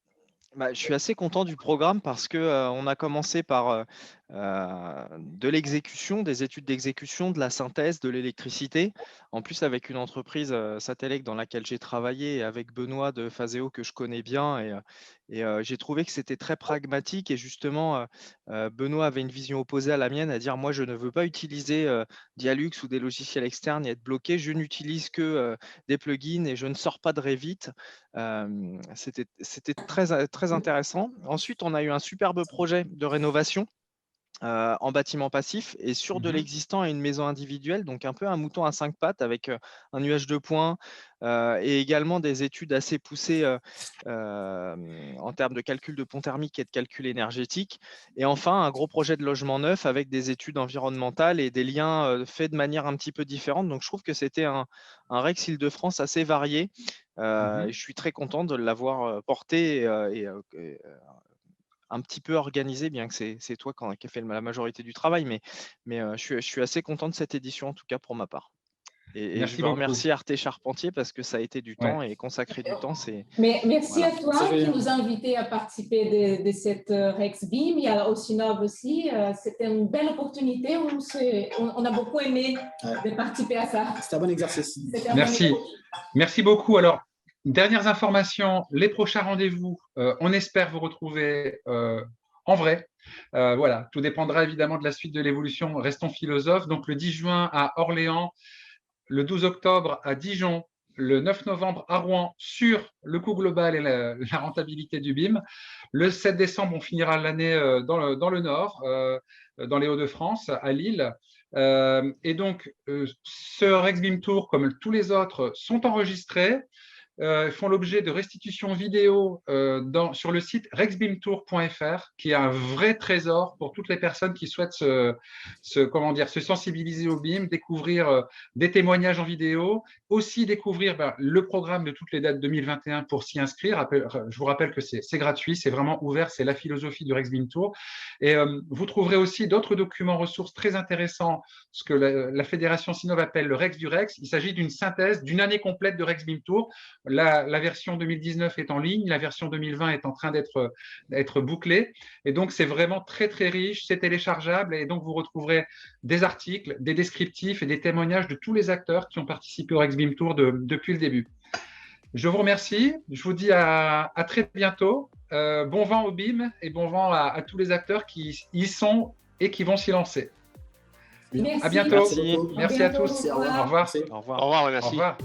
Je suis assez content du programme parce que on a commencé par de l'exécution, des études d'exécution, de la synthèse, de l'électricité. En plus, avec une entreprise Satellec dans laquelle j'ai travaillé et avec Benoît de Phaseo que je connais bien. Et j'ai trouvé que c'était très pragmatique. Et justement, Benoît avait une vision opposée à la mienne, à dire, moi, je ne veux pas utiliser Dialux ou des logiciels externes et être bloqué. Je n'utilise que des plugins et je ne sors pas de Revit. C'était très intéressant. Ensuite, on a eu un superbe projet de rénovation en bâtiment passif et sur de l'existant et une maison individuelle, donc un peu un mouton à 5 pattes avec un nuage de points et également des études assez poussées en termes de calcul de pont thermique et de calcul énergétique. Et enfin, un gros projet de logement neuf avec des études environnementales et des liens faits de manière un petit peu différente. Donc, je trouve que c'était un Rex Île-de-France assez varié. Je suis très content de l'avoir porté et un petit peu organisé, bien que c'est toi qui as fait la majorité du travail, mais je suis assez content de cette édition, en tout cas pour ma part. Et je veux remercier Arte Charpentier parce que ça a été du temps et consacrer du temps. Mais merci à toi qui nous a invités à participer de cette Rex BIM. Il y a au Sinov aussi. C'était une belle opportunité. On a beaucoup aimé de participer à ça. C'était un bon exercice. Merci. Merci beaucoup. Alors, dernières informations, les prochains rendez-vous, on espère vous retrouver en vrai. Voilà, tout dépendra évidemment de la suite de l'évolution. Restons philosophes. Donc, le 10 juin à Orléans, le 12 octobre à Dijon, le 9 novembre à Rouen sur le coût global et la rentabilité du BIM. Le 7 décembre, on finira l'année dans le Nord, dans les Hauts-de-France, à Lille. Et donc, ce Rex BIM Tour, comme tous les autres, sont enregistrés. Font l'objet de restitutions vidéo sur le site rexbimtour.fr, qui est un vrai trésor pour toutes les personnes qui souhaitent se sensibiliser au BIM, découvrir des témoignages en vidéo, aussi découvrir le programme de toutes les dates 2021 pour s'y inscrire. Je vous rappelle que c'est gratuit, c'est vraiment ouvert, c'est la philosophie du Rex BIM Tour. Et vous trouverez aussi d'autres documents ressources très intéressants, ce que la Fédération Sinov appelle le Rex du Rex. Il s'agit d'une synthèse d'une année complète de Rex BIM Tour. La version 2019 est en ligne, la version 2020 est en train d'être bouclée. Et donc, c'est vraiment très, très riche, c'est téléchargeable. Et donc, vous retrouverez des articles, des descriptifs et des témoignages de tous les acteurs qui ont participé au Rex BIM Tour depuis le début. Je vous remercie. Je vous dis à très bientôt. Bon vent au BIM et bon vent à tous les acteurs qui y sont et qui vont s'y lancer. Merci. À bientôt. Merci. Merci à tous. Au revoir. Au revoir. Au revoir. Au revoir, merci. Au revoir.